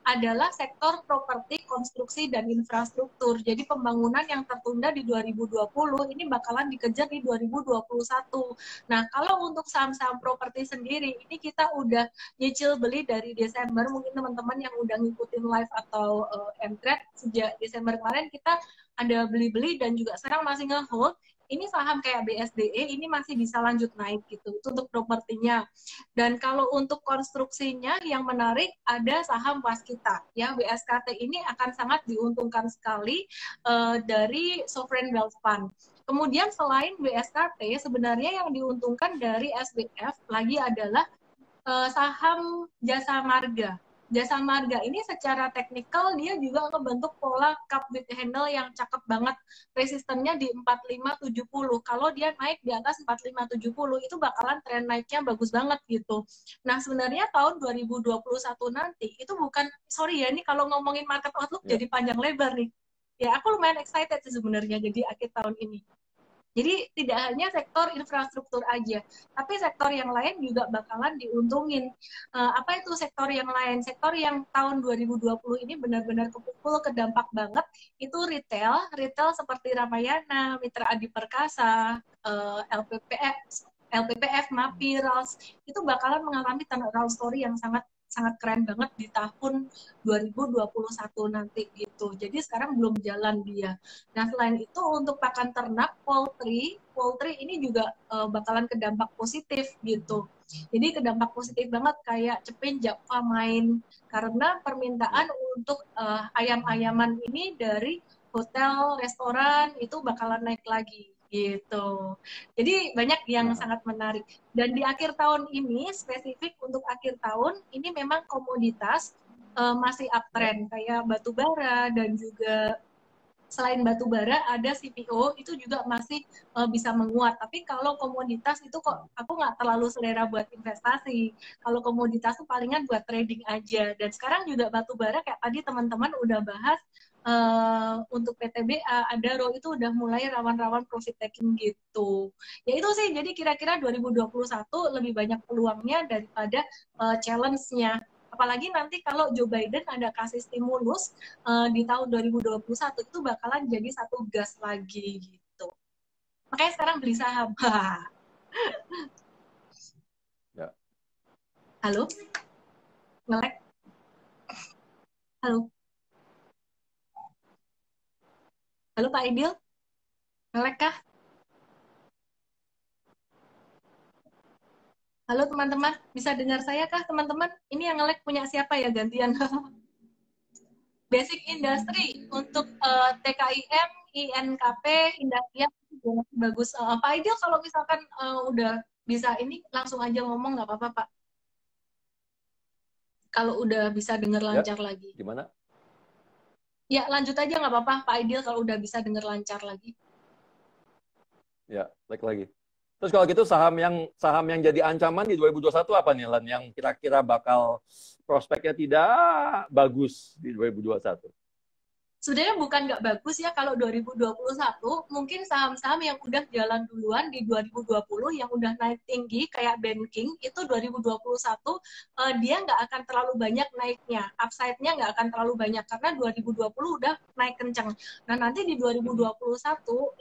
adalah sektor properti, konstruksi, dan infrastruktur. Jadi pembangunan yang tertunda di 2020 ini bakalan dikejar di 2021. Nah, kalau untuk saham-saham properti sendiri, ini kita udah nyicil beli dari Desember. Mungkin teman-teman yang udah ngikutin live atau M-Trade sejak Desember kemarin, kita ada beli-beli dan juga sekarang masih nge-hold. Ini saham kayak BSDE ini masih bisa lanjut naik gitu. Itu untuk propertinya. Dan kalau untuk konstruksinya yang menarik ada saham Waskita ya. WSKT ini akan sangat diuntungkan sekali dari sovereign wealth fund. Kemudian selain WSKT sebenarnya yang diuntungkan dari SBF lagi adalah saham Jasa Marga. Jasa Marga ini secara teknikal dia juga ngebentuk pola cup with handle yang cakep banget. Resistennya di 4570. Kalau dia naik di atas 4570 itu bakalan tren naiknya bagus banget gitu. Nah, sebenarnya tahun 2021 nanti itu bukan, sorry ya, ini kalau ngomongin market outlook jadi panjang lebar nih. Ya, aku lumayan excited sih sebenarnya jadi akhir tahun ini. Jadi tidak hanya sektor infrastruktur aja, tapi sektor yang lain juga bakalan diuntungin. Apa itu sektor yang lain? Sektor yang tahun 2020 ini benar-benar kepukul, kedampak banget, itu retail, retail seperti Ramayana, Mitra Adi Perkasa, LPPF, MAPI, RALS, itu bakalan mengalami turnaround story yang sangat sangat keren banget di tahun 2021 nanti gitu. Jadi sekarang belum jalan dia. Nah, selain itu untuk pakan ternak, poultry ini juga bakalan kedampak positif gitu. Jadi kedampak positif banget kayak Cepin Java main karena permintaan untuk ayam-ayaman ini dari hotel, restoran itu bakalan naik lagi gitu. Jadi banyak yang Nah, sangat menarik. Dan di akhir tahun ini spesifik untuk akhir tahun ini memang komoditas masih ya. uptrend kayak batu bara dan juga selain batu bara ada CPO itu juga masih bisa menguat. Tapi kalau komoditas itu kok aku nggak terlalu selera buat investasi. Kalau komoditas itu palingan buat trading aja. Dan sekarang juga batu bara kayak tadi teman-teman udah bahas untuk PTBA, Adaro itu udah mulai rawan-rawan profit taking gitu. Ya itu sih, jadi kira-kira 2021 lebih banyak peluangnya daripada challenge-nya. Apalagi nanti kalau Joe Biden ada kasih stimulus di tahun 2021 itu bakalan jadi satu gas lagi gitu. Makanya sekarang beli saham. Ya. Halo? Ngelek? Halo? Halo Pak Idil? Ngelek kah? Halo teman-teman, bisa dengar saya kah teman-teman? Ini yang ngelek punya siapa ya gantian? Basic Industry untuk TKIM, INKP, Industri bagus. Pak Idil kalau misalkan udah bisa ini langsung aja ngomong nggak apa-apa Pak. Kalau udah bisa dengar Ya, lancar lagi. gimana? Ya lanjut aja nggak apa-apa Pak Idil kalau udah bisa dengar lancar lagi. Ya, lagi. Terus kalau gitu saham yang jadi ancaman di 2021 apa nih, Lan? Yang kira-kira bakal prospeknya tidak bagus di 2021? Sebenarnya bukan nggak bagus ya kalau 2021 mungkin saham-saham yang udah jalan duluan di 2020 yang udah naik tinggi kayak banking itu 2021 dia nggak akan terlalu banyak naiknya, upside-nya nggak akan terlalu banyak karena 2020 udah naik kencang. Nah nanti di 2021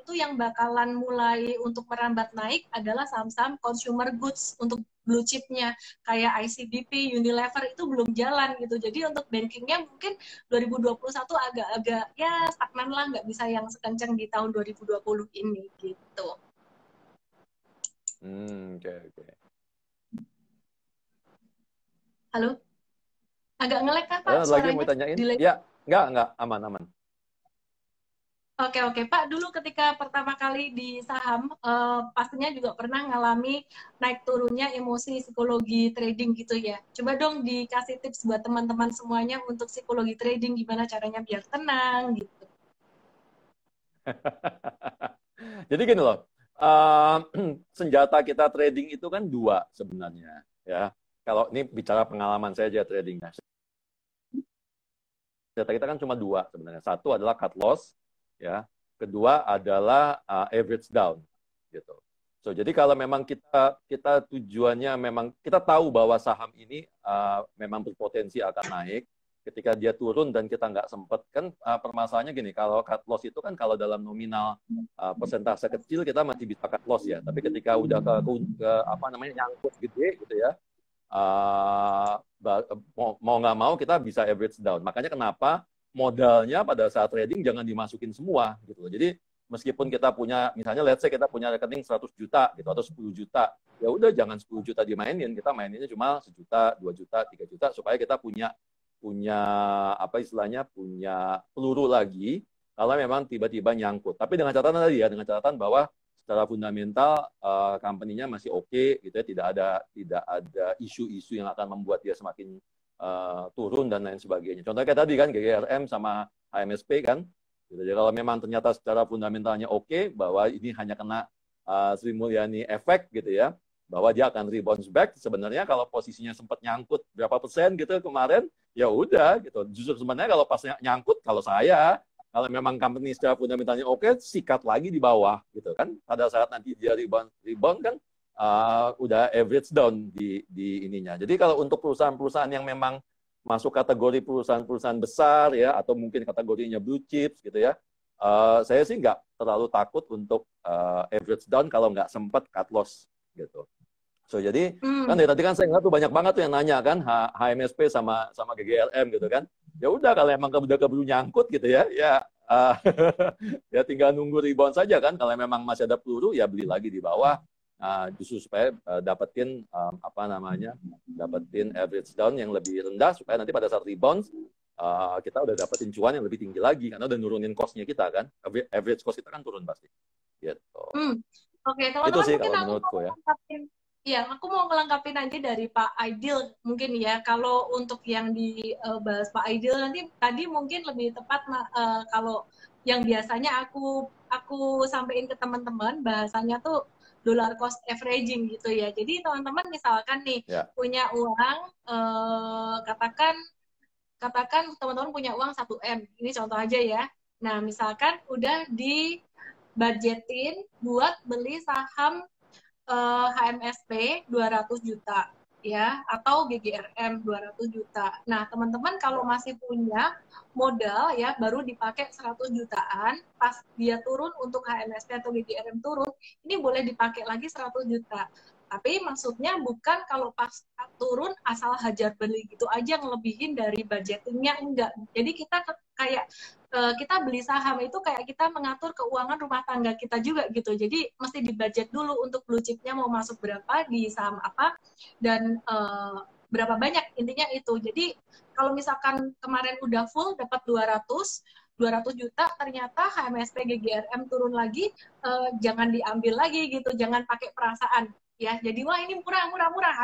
itu yang bakalan mulai untuk merambat naik adalah saham-saham consumer goods untuk blue chipnya kayak ICBP, Unilever itu belum jalan gitu. Jadi untuk bankingnya mungkin 2021 agak-agak ya stagnan lah, nggak bisa yang sekencang di tahun 2020 ini gitu. Oke, oke. Halo? Agak ngelek kan Pak Lagi yang mau suaranya? ditanyain? Delay. Ya, enggak, aman, aman. Oke, Pak. Dulu ketika pertama kali di saham, pastinya juga pernah ngalami naik turunnya emosi psikologi trading gitu ya. Coba dong dikasih tips buat teman-teman semuanya untuk psikologi trading, gimana caranya biar tenang gitu. Jadi gini loh, senjata kita trading itu kan dua sebenarnya, ya. Kalau ini bicara pengalaman saya aja tradingnya, senjata kita kan cuma dua sebenarnya. Satu adalah cut loss, ya. Kedua adalah average down, gitu. So, jadi kalau memang kita tujuannya memang kita tahu bahwa saham ini memang berpotensi akan naik, ketika dia turun dan kita nggak sempat kan permasalahannya gini, kalau cut loss itu kan kalau dalam nominal persentase kecil kita masih bisa cut loss ya, tapi ketika udah ke apa namanya nyangkut gede gitu ya, mau nggak mau kita bisa average down. Makanya kenapa modalnya pada saat trading jangan dimasukin semua gitu. Jadi meskipun kita punya, misalnya let's say kita punya rekening 100 juta gitu atau 10 juta, ya udah jangan 10 juta dimainin, kita maininnya cuma 1 juta, 2 juta, 3 juta supaya kita punya apa istilahnya, punya peluru lagi kalau memang tiba-tiba nyangkut. Tapi dengan catatan tadi ya, dengan catatan bahwa secara fundamental company-nya masih oke gitu ya, tidak ada isu-isu yang akan membuat dia semakin turun dan lain sebagainya. Contohnya kayak tadi kan GGRM sama HMSP kan. Gitu. Jadi kalau memang ternyata secara fundamentalnya oke, bahwa ini hanya kena Sri Mulyani efek gitu ya, bahwa dia akan rebound back. Sebenarnya kalau posisinya sempat nyangkut berapa persen gitu kemarin, ya udah gitu. Justru sebenarnya kalau pas nyangkut, kalau saya Kalau memang company secara fundamentalnya oke, sikat lagi di bawah gitu kan. Pada saat nanti dia rebound kan udah average down di ininya. Jadi kalau untuk perusahaan-perusahaan yang memang masuk kategori perusahaan-perusahaan besar ya, atau mungkin kategorinya blue chips gitu ya, saya sih nggak terlalu takut untuk average down kalau nggak sempat cut loss gitu. So jadi kan dari tadi kan saya ingat tuh banyak banget tuh yang nanya kan HMSP sama GGLM gitu kan. Ya udah kalau emang udah keburu nyangkut gitu ya, ya tinggal nunggu rebound saja kan. Kalau memang masih ada peluru ya beli lagi di bawah. Justru supaya dapetin dapetin average down yang lebih rendah supaya nanti pada saat rebound kita udah dapetin cuan yang lebih tinggi lagi karena udah nurunin cost-nya kita kan. Average cost kita kan turun pasti. Gitu. Oke, Itu teman-teman sih mungkin kalau aku menurutku mau ya. melengkapin. Iya, aku mau melengkapin aja dari Pak Aidil mungkin ya. Kalau untuk yang dibahas Pak Aidil nanti tadi mungkin lebih tepat kalau yang biasanya aku sampaikan ke teman-teman bahasanya tuh dollar cost averaging gitu ya. Jadi teman-teman misalkan nih punya uang katakan teman-teman punya uang 1M. Ini contoh aja ya. Nah, misalkan udah di budgetin buat beli saham HMSP 200 juta ya, atau GGRM 200 juta. Nah, teman-teman kalau masih punya modal ya baru dipakai 100 jutaan, pas dia turun untuk HMSP atau GGRM turun, ini boleh dipakai lagi 100 juta. Tapi maksudnya bukan kalau pas turun asal hajar beli gitu aja ngelebihin dari budgetingnya, enggak. Jadi kita kayak kita beli saham itu kayak kita mengatur keuangan rumah tangga kita juga gitu. Jadi mesti dibudget dulu untuk blue chipnya mau masuk berapa di saham apa dan berapa banyak, intinya itu. Jadi kalau misalkan kemarin udah full dapat 200 juta, ternyata HMSP GGRM turun lagi, jangan diambil lagi gitu, jangan pakai perasaan ya. Jadi wah ini murah,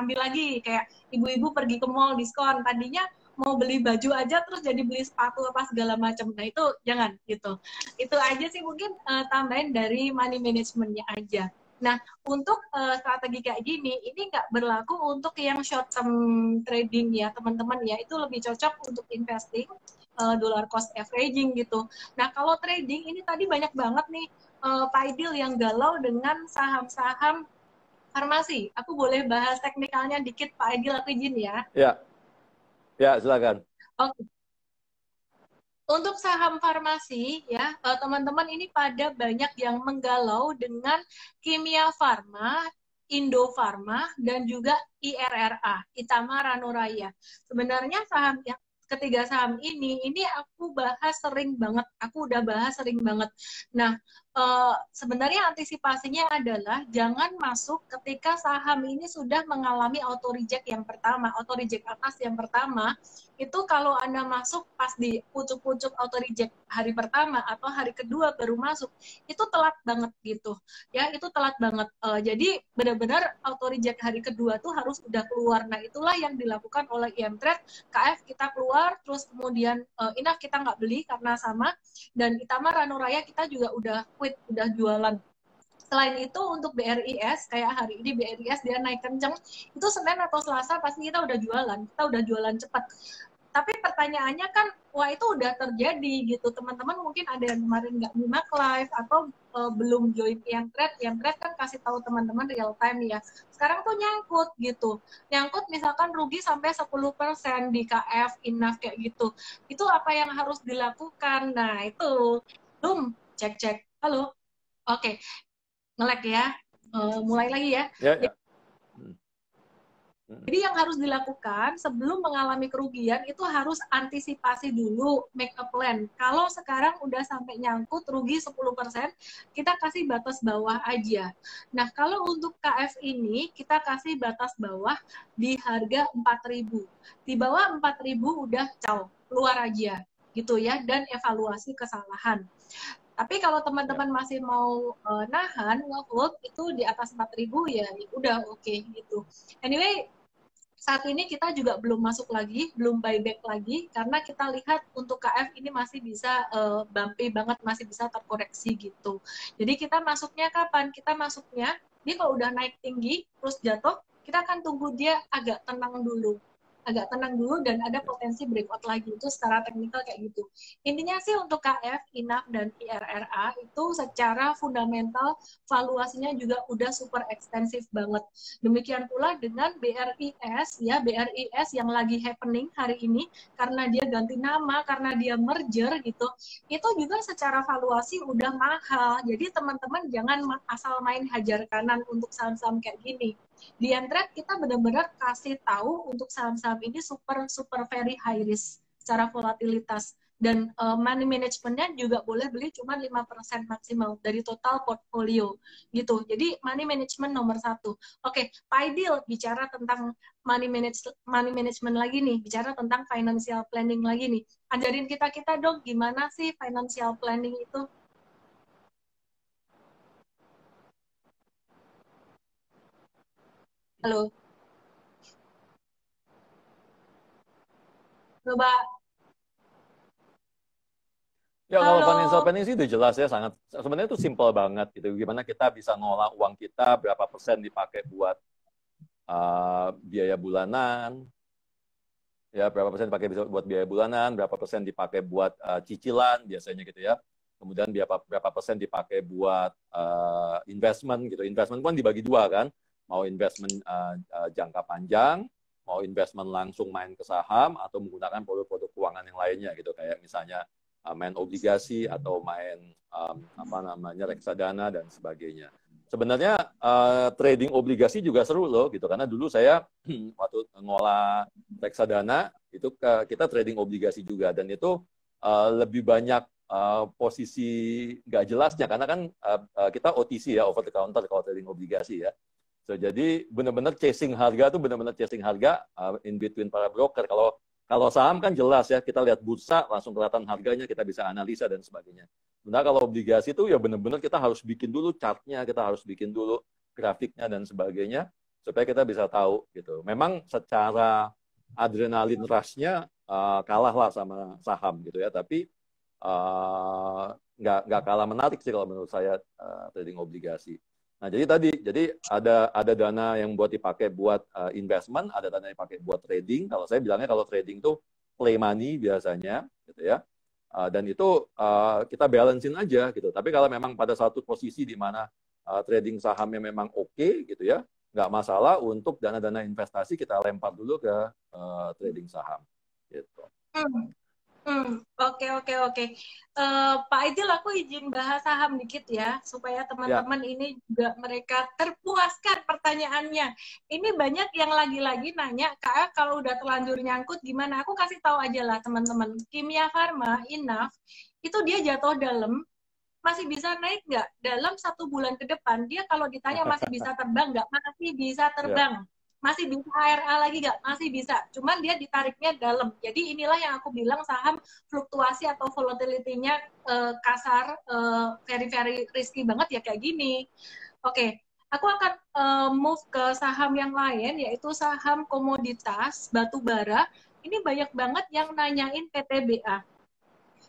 ambil lagi. Kayak ibu-ibu pergi ke mall diskon, tadinya mau beli baju aja terus jadi beli sepatu apa segala macam. Nah itu jangan gitu. Itu aja sih mungkin tambahin dari money managementnya aja. Nah untuk strategi kayak gini ini nggak berlaku untuk yang short term trading ya teman-teman ya. Itu lebih cocok untuk investing dollar cost averaging gitu. Nah kalau trading ini tadi banyak banget nih Pak Aidil yang galau dengan saham-saham farmasi. Aku boleh bahas teknikalnya dikit Pak Aidil, aku izin ya. Ya, silakan. Oke. Untuk saham farmasi ya, teman-teman ini pada banyak yang menggalau dengan Kimia Farma, Indofarma, dan juga IRRA, Itama Ranuraya. Sebenarnya ketiga saham ini aku bahas sering banget. Aku udah bahas sering banget. Nah, sebenarnya antisipasinya adalah jangan masuk ketika saham ini sudah mengalami auto reject yang pertama, auto reject atas yang pertama. Itu kalau Anda masuk pas di pucuk-pucuk auto reject hari pertama atau hari kedua baru masuk, itu telat banget gitu. Ya, itu telat banget. Jadi benar-benar auto reject hari kedua tuh harus udah keluar. Nah, itulah yang dilakukan oleh IM-Trade. KF kita keluar, terus kemudian Inaf kita nggak beli karena sama, dan Itama Ranuraya kita juga udah quit, udah jualan. Selain itu untuk BRIS, kayak hari ini BRIS dia naik kenceng, itu Senin atau Selasa pasti kita udah jualan cepat. Tapi pertanyaannya kan, wah itu udah terjadi gitu. Teman-teman mungkin ada yang kemarin nggak nyimak live atau belum join IM-Trade. IM-Trade kan kasih tahu teman-teman real time ya. Sekarang tuh nyangkut gitu. Nyangkut misalkan rugi sampai 10% di KF, INAF kayak gitu. Itu apa yang harus dilakukan? Nah itu, cek. Halo? Oke. Nge-lag ya. Mulai lagi ya. Jadi yang harus dilakukan sebelum mengalami kerugian itu harus antisipasi dulu, make a plan. Kalau sekarang udah sampai nyangkut rugi 10%, kita kasih batas bawah aja. Nah, kalau untuk KF ini kita kasih batas bawah di harga 4.000. Di bawah 4.000 udah keluar aja gitu ya, dan evaluasi kesalahan. Tapi kalau teman-teman masih mau nahan, nge-hold itu di atas 4.000 ya udah oke gitu. Anyway, saat ini kita juga belum masuk lagi, belum buyback lagi, karena kita lihat untuk KF ini masih bisa bumpy banget, masih bisa terkoreksi gitu. Jadi kita masuknya kapan? Kita masuknya, dia kalau udah naik tinggi, terus jatuh, kita akan tunggu dia agak tenang dulu. agak tenang dulu dan ada potensi breakout lagi. Itu secara teknikal kayak gitu. Intinya sih untuk KF, INAF, dan IRRA itu secara fundamental valuasinya juga udah super ekstensif banget. Demikian pula dengan BRIS, ya BRIS yang lagi happening hari ini karena dia ganti nama, karena dia merger gitu, itu juga secara valuasi udah mahal. Jadi teman-teman jangan asal main hajar kanan untuk saham-saham kayak gini. Di Entret kita benar-benar kasih tahu untuk saham-saham ini super super very high risk secara volatilitas, dan money managementnya juga boleh beli cuma 5% maksimal dari total portfolio gitu. Jadi money management nomor satu. Oke, Pak Aidil bicara tentang money management lagi nih, bicara tentang financial planning lagi nih. Ajarin kita dong gimana sih financial planning itu. Halo. Coba. Ya kalau financial Halo. planning sih udah jelas ya, sangat sebenarnya itu simple banget gitu. Gimana kita bisa ngolah uang kita, berapa persen dipakai buat biaya bulanan, ya berapa persen dipakai buat biaya bulanan, berapa persen dipakai buat cicilan biasanya gitu ya. Kemudian berapa persen dipakai buat investment gitu. Investment kan dibagi dua kan, mau investment jangka panjang, mau investment langsung main ke saham atau menggunakan produk-produk keuangan yang lainnya gitu, kayak misalnya main obligasi atau main apa namanya reksadana dan sebagainya. Sebenarnya trading obligasi juga seru loh gitu, karena dulu saya waktu ngolah reksadana itu kita trading obligasi juga, dan itu lebih banyak posisi nggak jelasnya karena kan kita OTC ya, over the counter kalau trading obligasi ya. So, jadi benar-benar chasing harga tuh benar-benar chasing harga in between para broker. Kalau saham kan jelas ya, kita lihat bursa langsung kelihatan harganya, kita bisa analisa dan sebagainya. Nah kalau obligasi itu ya benar-benar kita harus bikin dulu chartnya, kita harus bikin dulu grafiknya dan sebagainya supaya kita bisa tahu gitu. Memang secara adrenalin rush-nya kalah lah sama saham gitu ya, tapi nggak kalah menarik sih kalau menurut saya trading obligasi. Nah jadi ada dana yang buat dipakai buat investment, ada dana yang dipakai buat trading. Kalau saya bilangnya kalau trading tuh play money biasanya, gitu ya. Dan itu kita balancein aja gitu. Tapi kalau memang pada satu posisi di mana trading sahamnya memang oke gitu ya, nggak masalah untuk dana-dana investasi kita lempar dulu ke trading saham. Gitu. Oke, oke, oke. Pak Aidil, aku izin bahas saham dikit ya, supaya Ya. teman-teman ini juga mereka terpuaskan pertanyaannya. Ini banyak yang lagi-lagi nanya, Kak, kalau udah terlanjur nyangkut gimana? Aku kasih tahu aja lah teman-teman. Kimia Farma, INAF, itu dia jatuh dalam, masih bisa naik nggak? Dalam 1 bulan ke depan, dia kalau ditanya masih bisa terbang nggak? Masih bisa Ya. terbang. Masih bisa ARA lagi nggak? Masih bisa. Cuman dia ditariknya dalam. Jadi inilah yang aku bilang saham fluktuasi atau volatility-nya kasar, very very risky banget ya kayak gini. Oke, aku akan move ke saham yang lain, yaitu saham komoditas batu bara. Ini banyak banget yang nanyain PTBA.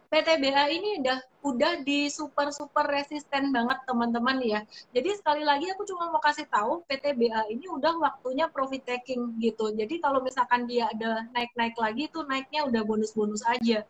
PTBA ini udah di super super resisten banget teman-teman ya. Jadi sekali lagi aku cuma mau kasih tahu PTBA ini udah waktunya profit taking gitu. Jadi kalau misalkan dia ada naik-naik lagi tuh naiknya udah bonus-bonus aja.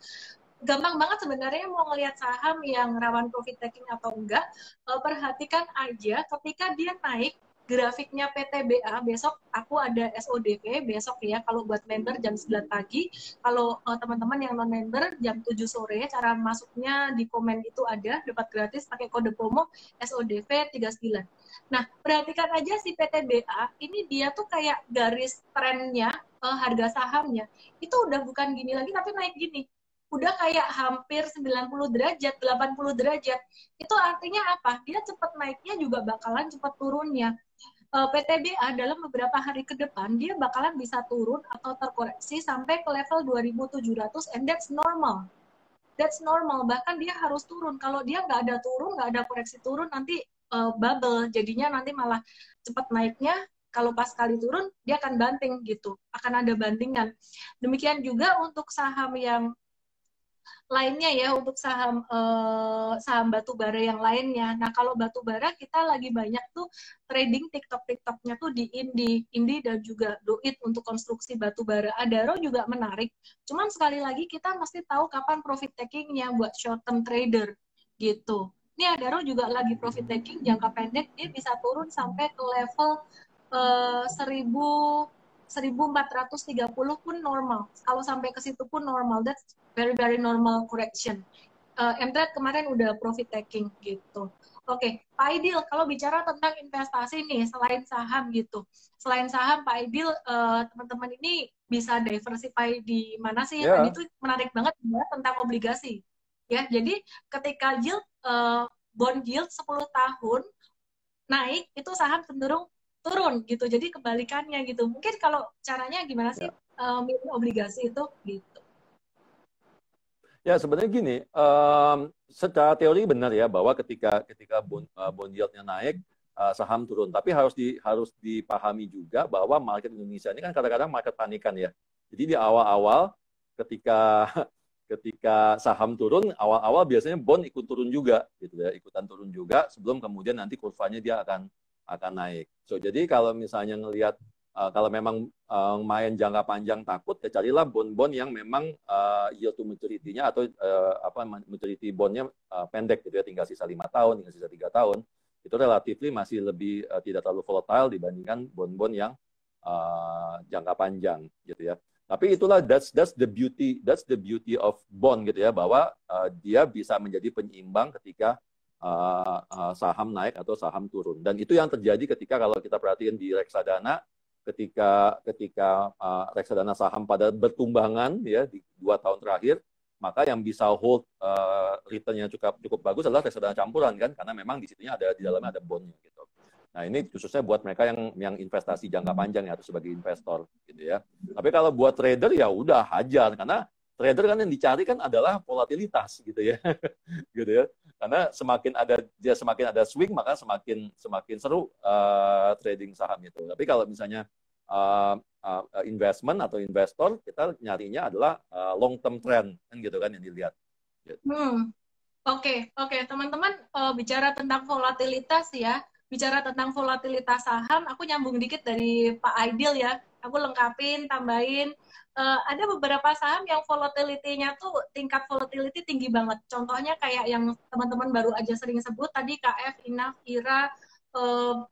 Gampang banget sebenarnya mau ngelihat saham yang rawan profit taking atau enggak. Perhatikan aja ketika dia naik grafiknya PTBA. Besok aku ada SODV besok ya, kalau buat member jam 9 pagi, kalau teman-teman yang non member jam 7 sore. Cara masuknya di komen itu ada, dapat gratis pakai kode promo SODV 39. Nah, perhatikan aja si PTBA ini, dia tuh kayak garis trennya, harga sahamnya itu udah bukan gini lagi tapi naik gini, udah kayak hampir 90 derajat, 80 derajat. Itu artinya apa? Dia cepat naiknya juga bakalan cepat turunnya. PTBA dalam beberapa hari ke depan dia bakalan bisa turun atau terkoreksi sampai ke level 2.700, and that's normal. That's normal. Bahkan dia harus turun. Kalau dia nggak ada turun, nggak ada koreksi turun, nanti bubble. Jadinya nanti malah cepat naiknya. Kalau pas kali turun, dia akan banting gitu. Akan ada bantingan. Demikian juga untuk saham yang lainnya ya, untuk saham saham batubara yang lainnya. Nah, kalau batubara kita lagi banyak tuh trading TikTok-TikToknya tuh di Indi dan juga Doit untuk konstruksi batubara. Adaro juga menarik. Cuman sekali lagi kita mesti tahu kapan profit takingnya buat short term trader gitu. Ini Adaro juga lagi profit taking jangka pendek, dia bisa turun sampai ke level 1430 pun normal. Kalau sampai ke situ pun normal. That's very very normal correction. Mtrade kemarin udah profit taking gitu. Oke, Pak Aidil, kalau bicara tentang investasi nih, selain saham gitu, selain saham, Pak Aidil, teman-teman ini bisa diversify di mana sih? Ya, Tadi itu menarik banget ya, tentang obligasi. Ya, jadi ketika yield bond yield 10 tahun naik, itu saham cenderung turun gitu. Jadi kebalikannya gitu. Mungkin kalau caranya gimana sih milih obligasi itu gitu. ya sebenarnya gini, secara teori benar ya bahwa ketika bond yield-nya naik, saham turun. Tapi harus dipahami juga bahwa market Indonesia ini kan kadang-kadang market panikan ya. Jadi di awal-awal ketika saham turun, awal-awal biasanya bond ikut turun juga, gitu ya, ikutan turun juga sebelum kemudian nanti kurvanya dia akan naik. So jadi kalau misalnya ngelihat kalau memang main jangka panjang takut, ya carilah bond-bond yang memang yield to maturity-nya atau maturity bond-nya pendek gitu ya, tinggal sisa 5 tahun, tinggal sisa 3 tahun. Itu relatifly masih lebih tidak terlalu volatile dibandingkan bond-bond yang jangka panjang gitu ya. Tapi itulah that's the beauty of bond gitu ya, bahwa dia bisa menjadi penyeimbang ketika saham naik atau saham turun. Dan itu yang terjadi ketika kalau kita perhatiin di reksadana, ketika reksadana saham pada bertumbangan ya di 2 tahun terakhir, maka yang bisa hold return-nya cukup bagus adalah reksadana campuran kan, karena memang di situnya di dalamnya ada bond-nya gitu. Nah, ini khususnya buat mereka yang investasi jangka panjang ya, atau sebagai investor gitu ya. Tapi kalau buat trader ya udah hajar, karena trader kan yang dicari kan adalah volatilitas gitu ya. gitu ya. Karena semakin ada swing, maka semakin seru trading saham itu. Tapi kalau misalnya investment atau investor, kita nyarinya adalah long term trend kan gitu kan yang dilihat. Gitu. Oke, teman-teman, bicara tentang volatilitas ya. Bicara tentang volatilitas saham, aku nyambung dikit dari Pak Aidil ya. Aku lengkapin, tambahin. Ada beberapa saham yang volatility-nya tuh tingkat volatility tinggi banget. Contohnya kayak yang teman-teman baru aja sering sebut tadi, KF, INAF, IRA,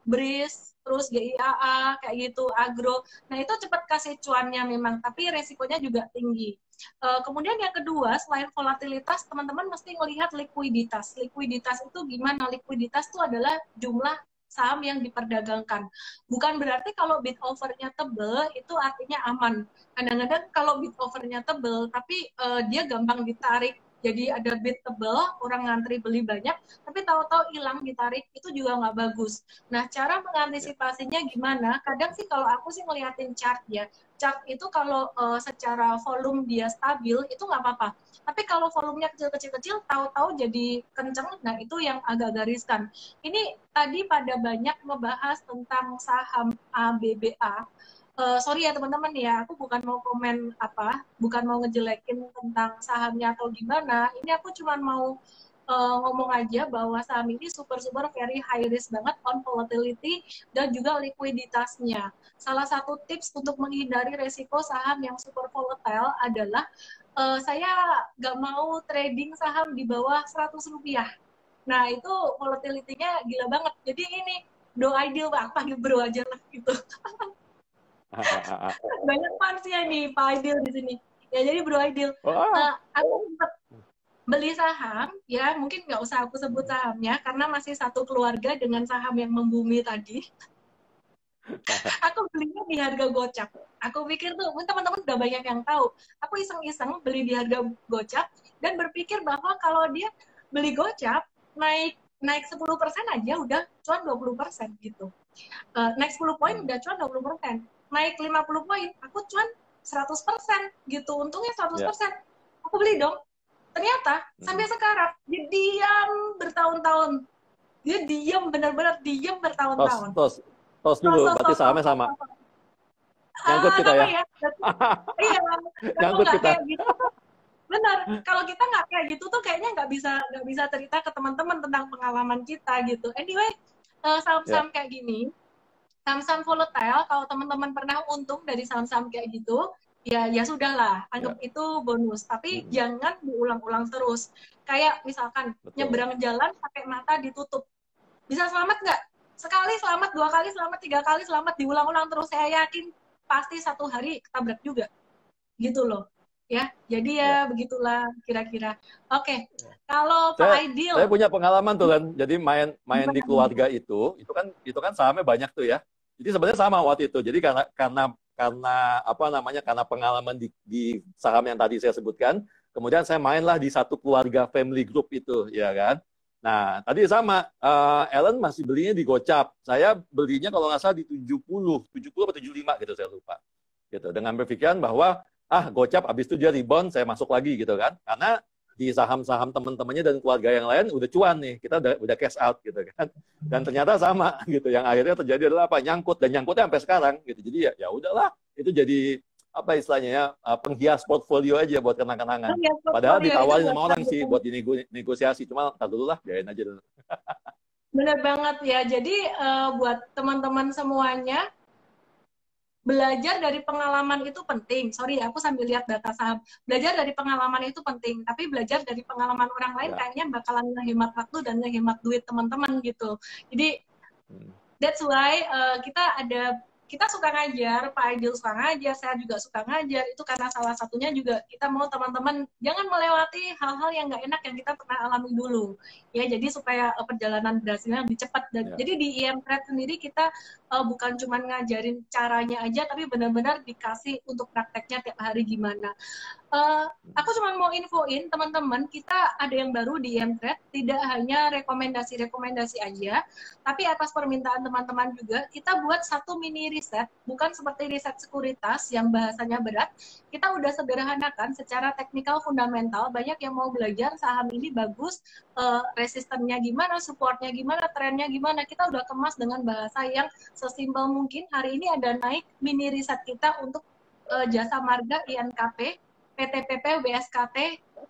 BRIS, terus GIAA, kayak gitu, Agro. Nah, itu cepat kasih cuannya memang, tapi resikonya juga tinggi. Kemudian yang kedua, selain volatilitas, teman-teman mesti melihat likuiditas. Likuiditas itu gimana? Likuiditas itu adalah jumlah saham yang diperdagangkan. Bukan berarti kalau bid overnya tebel, itu artinya aman. Kadang-kadang kalau bid overnya tebel, tapi dia gampang ditarik. Jadi ada bid tebel, orang ngantri beli banyak, tapi tahu-tahu hilang ditarik, itu juga nggak bagus. Nah, cara mengantisipasinya gimana? Kadang sih kalau aku sih ngeliatin chart ya, chart itu kalau secara volume dia stabil, itu nggak apa-apa. Tapi kalau volumenya kecil-kecil, tahu-tahu jadi kenceng, nah itu yang agak riskan. Ini tadi pada banyak ngebahas tentang saham ABBA. Sorry ya teman-teman ya, aku bukan mau komen bukan mau ngejelekin tentang sahamnya atau gimana. Ini aku cuma mau ngomong aja bahwa saham ini super very high risk banget on volatility dan juga likuiditasnya. Salah satu tips untuk menghindari resiko saham yang super volatile adalah saya nggak mau trading saham di bawah 100 rupiah. Nah, itu volatility-nya gila banget. Jadi ini do ideal, Pak. Panggil bro aja lah gitu. Banyak fansnya nih Pak Aidil di sini. Ya, jadi Bro Aidil, aku sempat beli saham, ya mungkin nggak usah aku sebut sahamnya, karena masih satu keluarga dengan saham yang membumi tadi. Aku belinya di harga gocap. Aku pikir tuh, teman-teman udah banyak yang tahu. Aku iseng-iseng beli di harga gocap, dan berpikir bahwa kalau dia beli gocap, naik 10% aja udah cuan 20% gitu. Naik 10 poin udah cuan 20%. Naik 50 poin, aku cuan 100% gitu. Untungnya 100%. Aku beli dong. Ternyata sampai sekarang dia diam bertahun-tahun. Dia diam, benar-benar diam bertahun-tahun. Tos dulu, berarti sahamnya sama. Nyangkut kita ya. Iya, nyangkut kita. Gitu. Benar, kalau kita nggak kayak gitu tuh kayaknya nggak bisa cerita ke teman-teman tentang pengalaman kita gitu. Anyway, Ya, saham-saham kayak gini, saham-saham volatile, kalau teman-teman pernah untung dari saham-saham kayak gitu, ya sudahlah, ya. anggap itu bonus. Tapi Mm-mm. jangan diulang-ulang terus. Kayak misalkan Betul. nyebrang jalan pakai mata ditutup, bisa selamat nggak? Sekali selamat, 2 kali selamat, 3 kali selamat, diulang-ulang terus. Saya yakin pasti satu hari ketabrak juga, gitu loh. Ya, jadi ya Ya. begitulah kira-kira. Oke, kalau Pak Saya Aidil, punya pengalaman tuh kan. Jadi main di gimana nih? keluarga itu kan sahamnya banyak tuh ya. Jadi sebenarnya sama waktu itu. Jadi karena apa namanya? Karena pengalaman di saham yang tadi saya sebutkan, kemudian saya mainlah di satu keluarga family group itu, ya kan. Nah, tadi sama Ellen masih belinya di Gocap. Saya belinya kalau nggak salah di 70 atau 75 gitu, saya lupa. Gitu. Dengan berpikiran bahwa Gocap habis itu dia rebound, saya masuk lagi gitu kan. Karena di saham-saham teman-temannya dan keluarga yang lain udah cuan nih, kita udah cash out gitu kan. Dan ternyata sama gitu, yang akhirnya terjadi adalah apa? Nyangkut, dan nyangkutnya sampai sekarang gitu. Jadi ya udahlah, itu jadi apa istilahnya ya, penghias portfolio aja buat Oh kenang-kenangan. ya, Padahal portfolio itu ditawarin buat sama orang sih buat dinegosiasi, cuma tak dulu lah, biarin aja dulu. benar banget ya. Jadi buat teman-teman semuanya, belajar dari pengalaman itu penting. Sorry, aku sambil lihat data saham. Belajar dari pengalaman itu penting, tapi belajar dari pengalaman orang lain Ya. kayaknya bakalan ngehemat waktu dan ngehemat duit teman-teman gitu. Jadi Hmm. that's why kita suka ngajar, Pak Aidil suka ngajar, saya juga suka ngajar. Itu karena salah satunya juga kita mau teman-teman jangan melewati hal-hal yang nggak enak yang kita pernah alami dulu. Ya, jadi supaya perjalanan berhasilnya lebih cepat. Ya. Jadi di IM Trade sendiri kita bukan cuma ngajarin caranya aja, tapi benar-benar dikasih untuk prakteknya tiap hari gimana. Uh, aku cuma mau infoin teman-teman, kita ada yang baru di IM-Trade, tidak hanya rekomendasi-rekomendasi aja, tapi atas permintaan teman-teman juga, kita buat satu mini riset, bukan seperti riset sekuritas yang bahasanya berat, kita udah sederhanakan secara teknikal fundamental, banyak yang mau belajar saham ini bagus, resistennya gimana, supportnya gimana, trennya gimana, kita udah kemas dengan bahasa yang sesimpel mungkin. Hari ini ada naik mini riset kita untuk Jasa Marga INKP, PTPP, WSKT,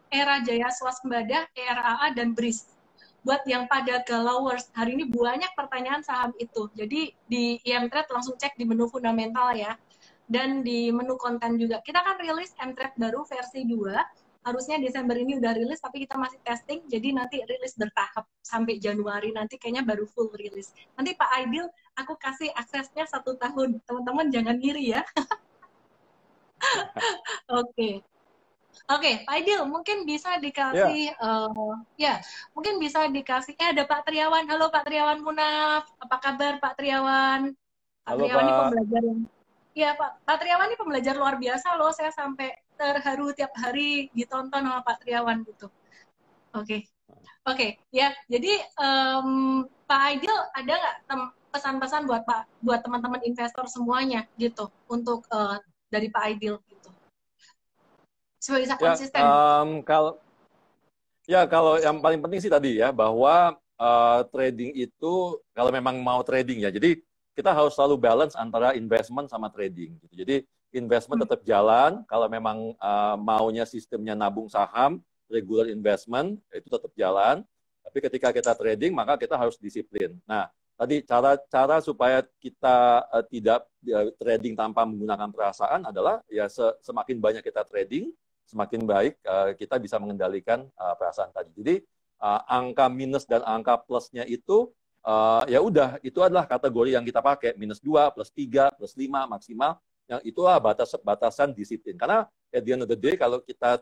Era Jaya Swasembada, ERAA, dan BRIS. Buat yang pada galawers, hari ini banyak pertanyaan saham itu. Jadi di IM-Trade langsung cek di menu fundamental ya. Dan di menu konten juga. Kita kan rilis M-Trade baru versi 2. Harusnya Desember ini udah rilis, tapi kita masih testing. Jadi nanti rilis bertahap sampai Januari. Nanti kayaknya baru full rilis. Nanti Pak Aidil, aku kasih aksesnya 1 tahun. Teman-teman jangan ngiri ya. Oke. Oke, Pak Aidil, mungkin bisa Ya, dikasih, mungkin bisa dikasih, ada Pak Triawan. Halo Pak Triawan Munaf, apa kabar Pak Triawan? Pak halo Triawan ini Pak. pembelajar yang, Pak Triawan ini pembelajar luar biasa loh, saya sampai terharu tiap hari ditonton sama Pak Triawan gitu. Oke, ya, jadi Pak Aidil ada nggak pesan-pesan buat teman-teman investor semuanya gitu, untuk dari Pak Aidil gitu, supaya bisa Ya, konsisten. kalau yang paling penting sih tadi ya, bahwa trading itu kalau memang mau trading ya, jadi kita harus selalu balance antara investment sama trading. Gitu. Jadi investment tetap jalan, kalau memang maunya sistemnya nabung saham, regular investment, itu tetap jalan. Tapi ketika kita trading, maka kita harus disiplin. Nah, tadi cara supaya kita tidak trading tanpa menggunakan perasaan adalah ya semakin banyak kita trading, semakin baik kita bisa mengendalikan perasaan tadi. Jadi angka minus dan angka plusnya itu ya udah, itu adalah kategori yang kita pakai, -2, +3, +5 maksimal. Yang itulah batasan disiplin. Karena at the end of the day, kalau kita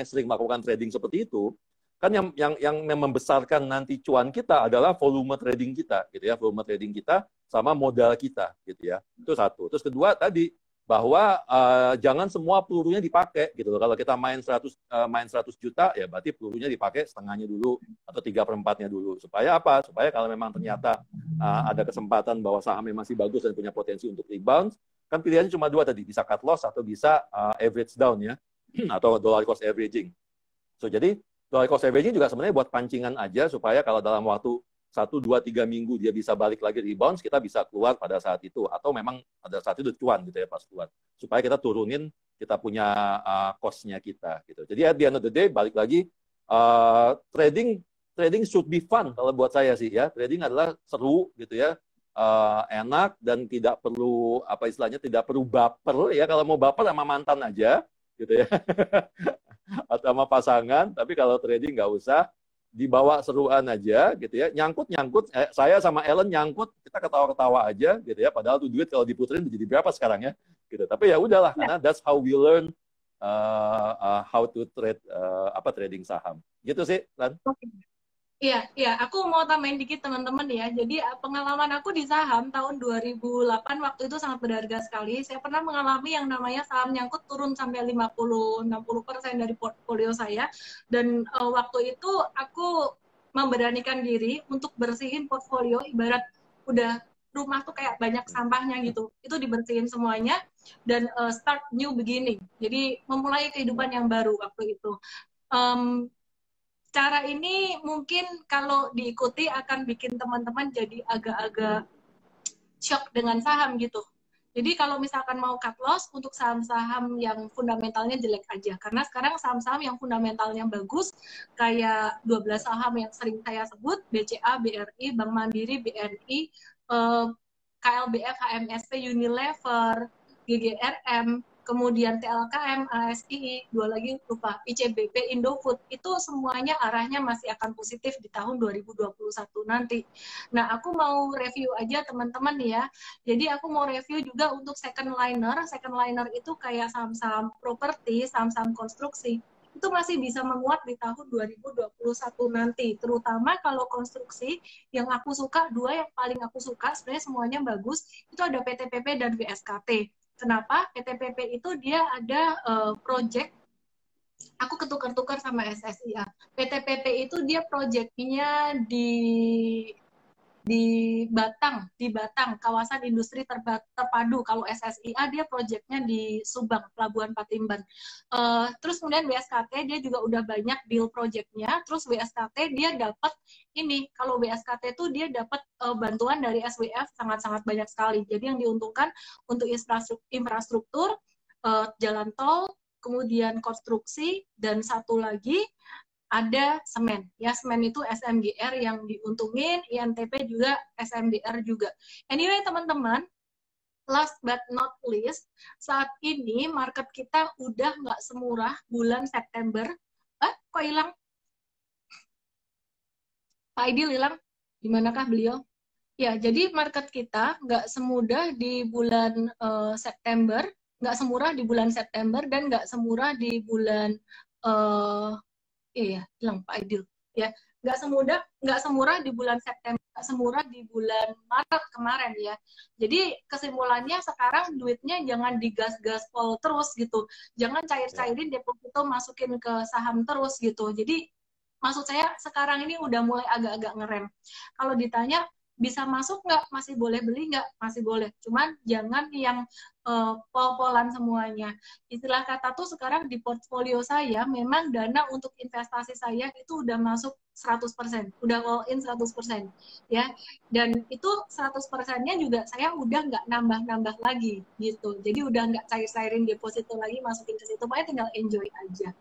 sering melakukan trading seperti itu, kan yang membesarkan nanti cuan kita adalah volume trading kita, gitu ya, volume trading kita sama modal kita, gitu ya. Itu satu. Terus kedua tadi, bahwa jangan semua pelurunya dipakai gitu loh. Kalau kita main 100 juta, ya berarti pelurunya dipakai setengahnya dulu atau 3/4-nya dulu. Supaya apa? Supaya kalau memang ternyata ada kesempatan bahwa sahamnya masih bagus dan punya potensi untuk rebound, kan pilihannya cuma 2 tadi, bisa cut loss atau bisa average down ya, atau dollar cost averaging. So jadi dollar cost averaging juga sebenarnya buat pancingan aja, supaya kalau dalam waktu 1, 2, 3 minggu dia bisa balik lagi rebound, kita bisa keluar pada saat itu. Atau memang pada saat itu cuan gitu ya pas keluar. Supaya kita turunin kita punya cost-nya kita gitu. Jadi at the end of the day balik lagi trading should be fun kalau buat saya sih ya. Trading adalah seru gitu ya. Enak dan tidak perlu apa istilahnya, tidak perlu baper ya. Kalau mau baper sama mantan aja gitu ya. Atau sama pasangan, tapi kalau trading nggak usah, dibawa seruan aja gitu ya. Nyangkut saya sama Ellen nyangkut, kita ketawa-ketawa aja gitu ya. Padahal tuh duit kalau diputerin jadi berapa sekarang ya gitu. Tapi ya udahlah, karena that's how we learn how to trade trading saham gitu sih, Lan. Iya, iya, aku mau tambahin dikit teman-teman ya. Jadi pengalaman aku di saham tahun 2008 waktu itu sangat berharga sekali. Saya pernah mengalami yang namanya saham nyangkut turun sampai 50-60% dari portfolio saya. Dan waktu itu aku memberanikan diri untuk bersihin portfolio, ibarat udah rumah tuh kayak banyak sampahnya gitu. Itu dibersihin semuanya dan start new beginning. Jadi memulai kehidupan yang baru waktu itu. Cara ini mungkin kalau diikuti akan bikin teman-teman jadi agak-agak shock dengan saham gitu. Jadi kalau misalkan mau cut loss untuk saham-saham yang fundamentalnya jelek aja. Karena sekarang saham-saham yang fundamentalnya bagus, kayak 12 saham yang sering saya sebut, BCA, BRI, Bank Mandiri, BNI, KLBF, HMSP, Unilever, GGRM, kemudian TLKM, ASI, dua lagi lupa, ICBP, Indofood, itu semuanya arahnya masih akan positif di tahun 2021 nanti. Nah, aku mau review aja teman-teman ya. Jadi aku mau review juga untuk second liner. Second liner itu kayak saham-saham properti, saham-saham konstruksi. Itu masih bisa menguat di tahun 2021 nanti. Terutama kalau konstruksi, yang aku suka, dua yang paling aku suka, sebenarnya semuanya bagus, itu ada PTPP dan BSKT. Kenapa? PTPP itu dia ada project, aku ketukar-tukar sama SSIA. PTPP itu dia projectnya di Batang, kawasan industri terpadu. Kalau SSIA dia projectnya di Subang, Pelabuhan Patimban. Terus kemudian BSKT dia juga udah banyak deal projectnya. Terus BSKT dia dapat ini, kalau BSKT itu dia dapat bantuan dari SWF sangat-sangat banyak sekali. Jadi yang diuntungkan untuk infrastruktur, jalan tol, kemudian konstruksi, dan satu lagi ada semen. Ya, semen itu SMGR yang diuntungin, INTP juga SMGR juga. Anyway, teman-teman, last but not least, saat ini market kita udah nggak semurah bulan September. Kok hilang? Pak Aidil hilang? Dimanakah beliau? Ya, jadi market kita nggak semudah di bulan September, nggak semurah di bulan September, dan nggak semurah di bulan hilang Pak Aidil. Ya, nggak semurah di bulan September, nggak semurah di bulan Maret kemarin ya. Jadi kesimpulannya sekarang duitnya jangan digas-gas pol terus gitu, jangan cair-cairin deposito masukin ke saham terus gitu. Jadi maksud saya sekarang ini udah mulai agak-agak ngerem. Kalau ditanya bisa masuk nggak, masih boleh beli nggak, masih boleh. Cuman jangan yang pol-polan semuanya. Istilah kata tuh sekarang di portfolio saya, memang dana untuk investasi saya itu udah masuk 100%, udah all in 100%. Ya. Dan itu 100%-nya juga saya udah nggak nambah-nambah lagi gitu. Jadi udah nggak cair-cairin deposito lagi, masukin ke situ, pokoknya tinggal enjoy aja.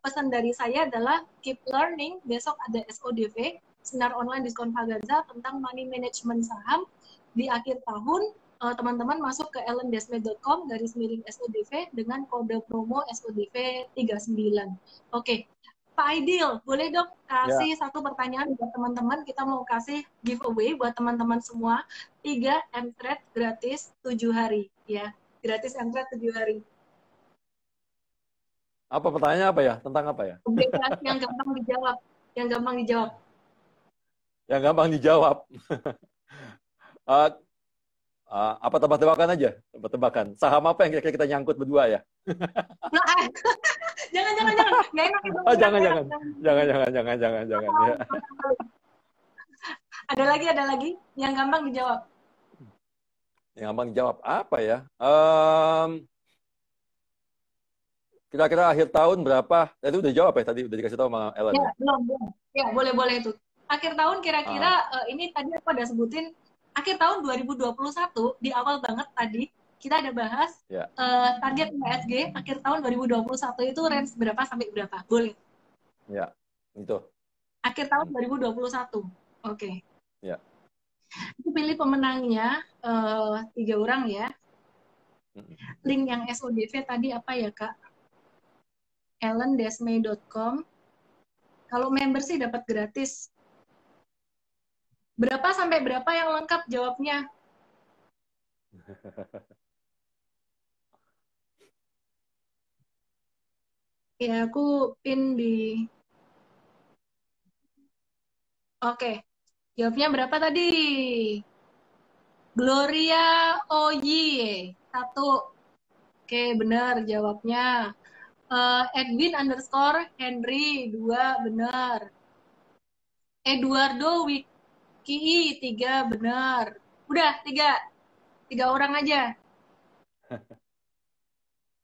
Pesan dari saya adalah keep learning. Besok ada SODV, seminar online diskon Faganza tentang money management saham. Di akhir tahun teman-teman masuk ke ellendesmet.com /SODV dengan kode promo SODV 39. Oke, Pak Aidil, boleh dong kasih satu pertanyaan buat teman-teman. Kita mau kasih giveaway buat teman-teman semua, 3 M-Trade gratis 7 hari ya, gratis M-Trade 7 hari. Apa pertanyaannya apa ya? Tentang apa ya? Yang gampang dijawab. Yang gampang dijawab. Yang gampang dijawab. Apa tebak-tebakan aja? Tebak-tebakan. Saham apa yang kira-kira kita nyangkut berdua ya? Jangan. Nggak enak itu. Jangan. Ya. Ada lagi. Yang gampang dijawab. Yang gampang dijawab apa ya? Kira-kira akhir tahun berapa? Itu udah jawab ya tadi, udah dikasih tahu sama Ellen. Ya, belum. Ya, boleh itu. Akhir tahun kira-kira ini tadi aku ada sebutin, akhir tahun 2021 di awal banget tadi kita ada bahas Ya. target IHSG akhir tahun 2021 itu range berapa sampai berapa? Boleh. Ya, itu. Akhir tahun 2021. Oke. Ya. Aku pilih pemenangnya 3 orang ya. Link yang SODV tadi apa ya, Kak? ellendesmay.com. Kalau member sih dapat gratis. Berapa sampai berapa yang lengkap jawabnya? Ya, aku pin di... Oke. Jawabnya berapa tadi? Gloria Oyi. 1. Oke, benar jawabnya. Edwin_Henry 2, benar. Eduardo Wiki 3, benar. Udah, 3 orang aja.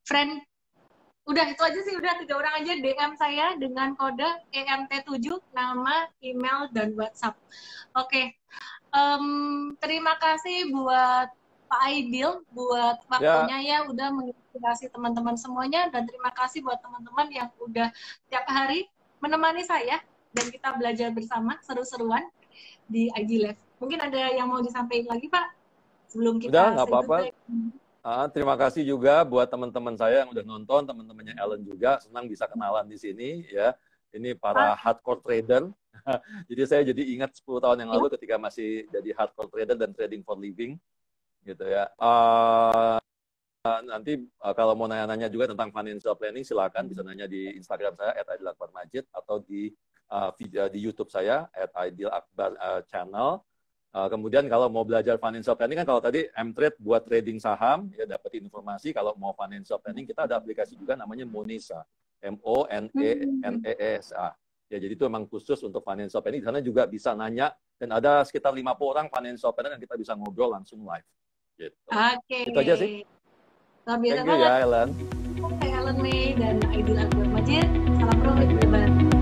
Friend, udah itu aja sih, udah 3 orang aja. DM saya dengan kode EMT7, nama, email, dan WhatsApp. Oke. Terima kasih buat Pak Aidil, buat waktunya ya udah menginspirasi teman-teman semuanya, dan terima kasih buat teman-teman yang udah tiap hari menemani saya dan kita belajar bersama seru-seruan di IG Live. Mungkin ada yang mau disampaikan lagi, Pak, sebelum kita udah nggak apa-apa. Terima kasih juga buat teman-teman saya yang udah nonton, teman-temannya Ellen juga, senang bisa kenalan di sini ya. Ini para hardcore trader. Jadi saya jadi ingat 10 tahun yang lalu ketika masih jadi hardcore trader dan trading for living gitu ya. Nanti kalau mau nanya-nanya juga tentang financial planning, silakan bisa nanya di Instagram saya @aidilakbarmajid atau di di YouTube saya @aidilakbar channel. Kemudian kalau mau belajar financial planning kan kalau tadi M-Trade buat trading saham ya dapat informasi. Kalau mau financial planning kita ada aplikasi juga namanya Monesa, MONENESA. Ya jadi itu memang khusus untuk financial planning. Di sana juga bisa nanya dan ada sekitar 50 orang financial planner yang kita bisa ngobrol langsung live. Gitu. Oke. Itu aja sih. Thank you ya Ellen. Saya Ellen May dan Aidilakbarmajid. Salam pro.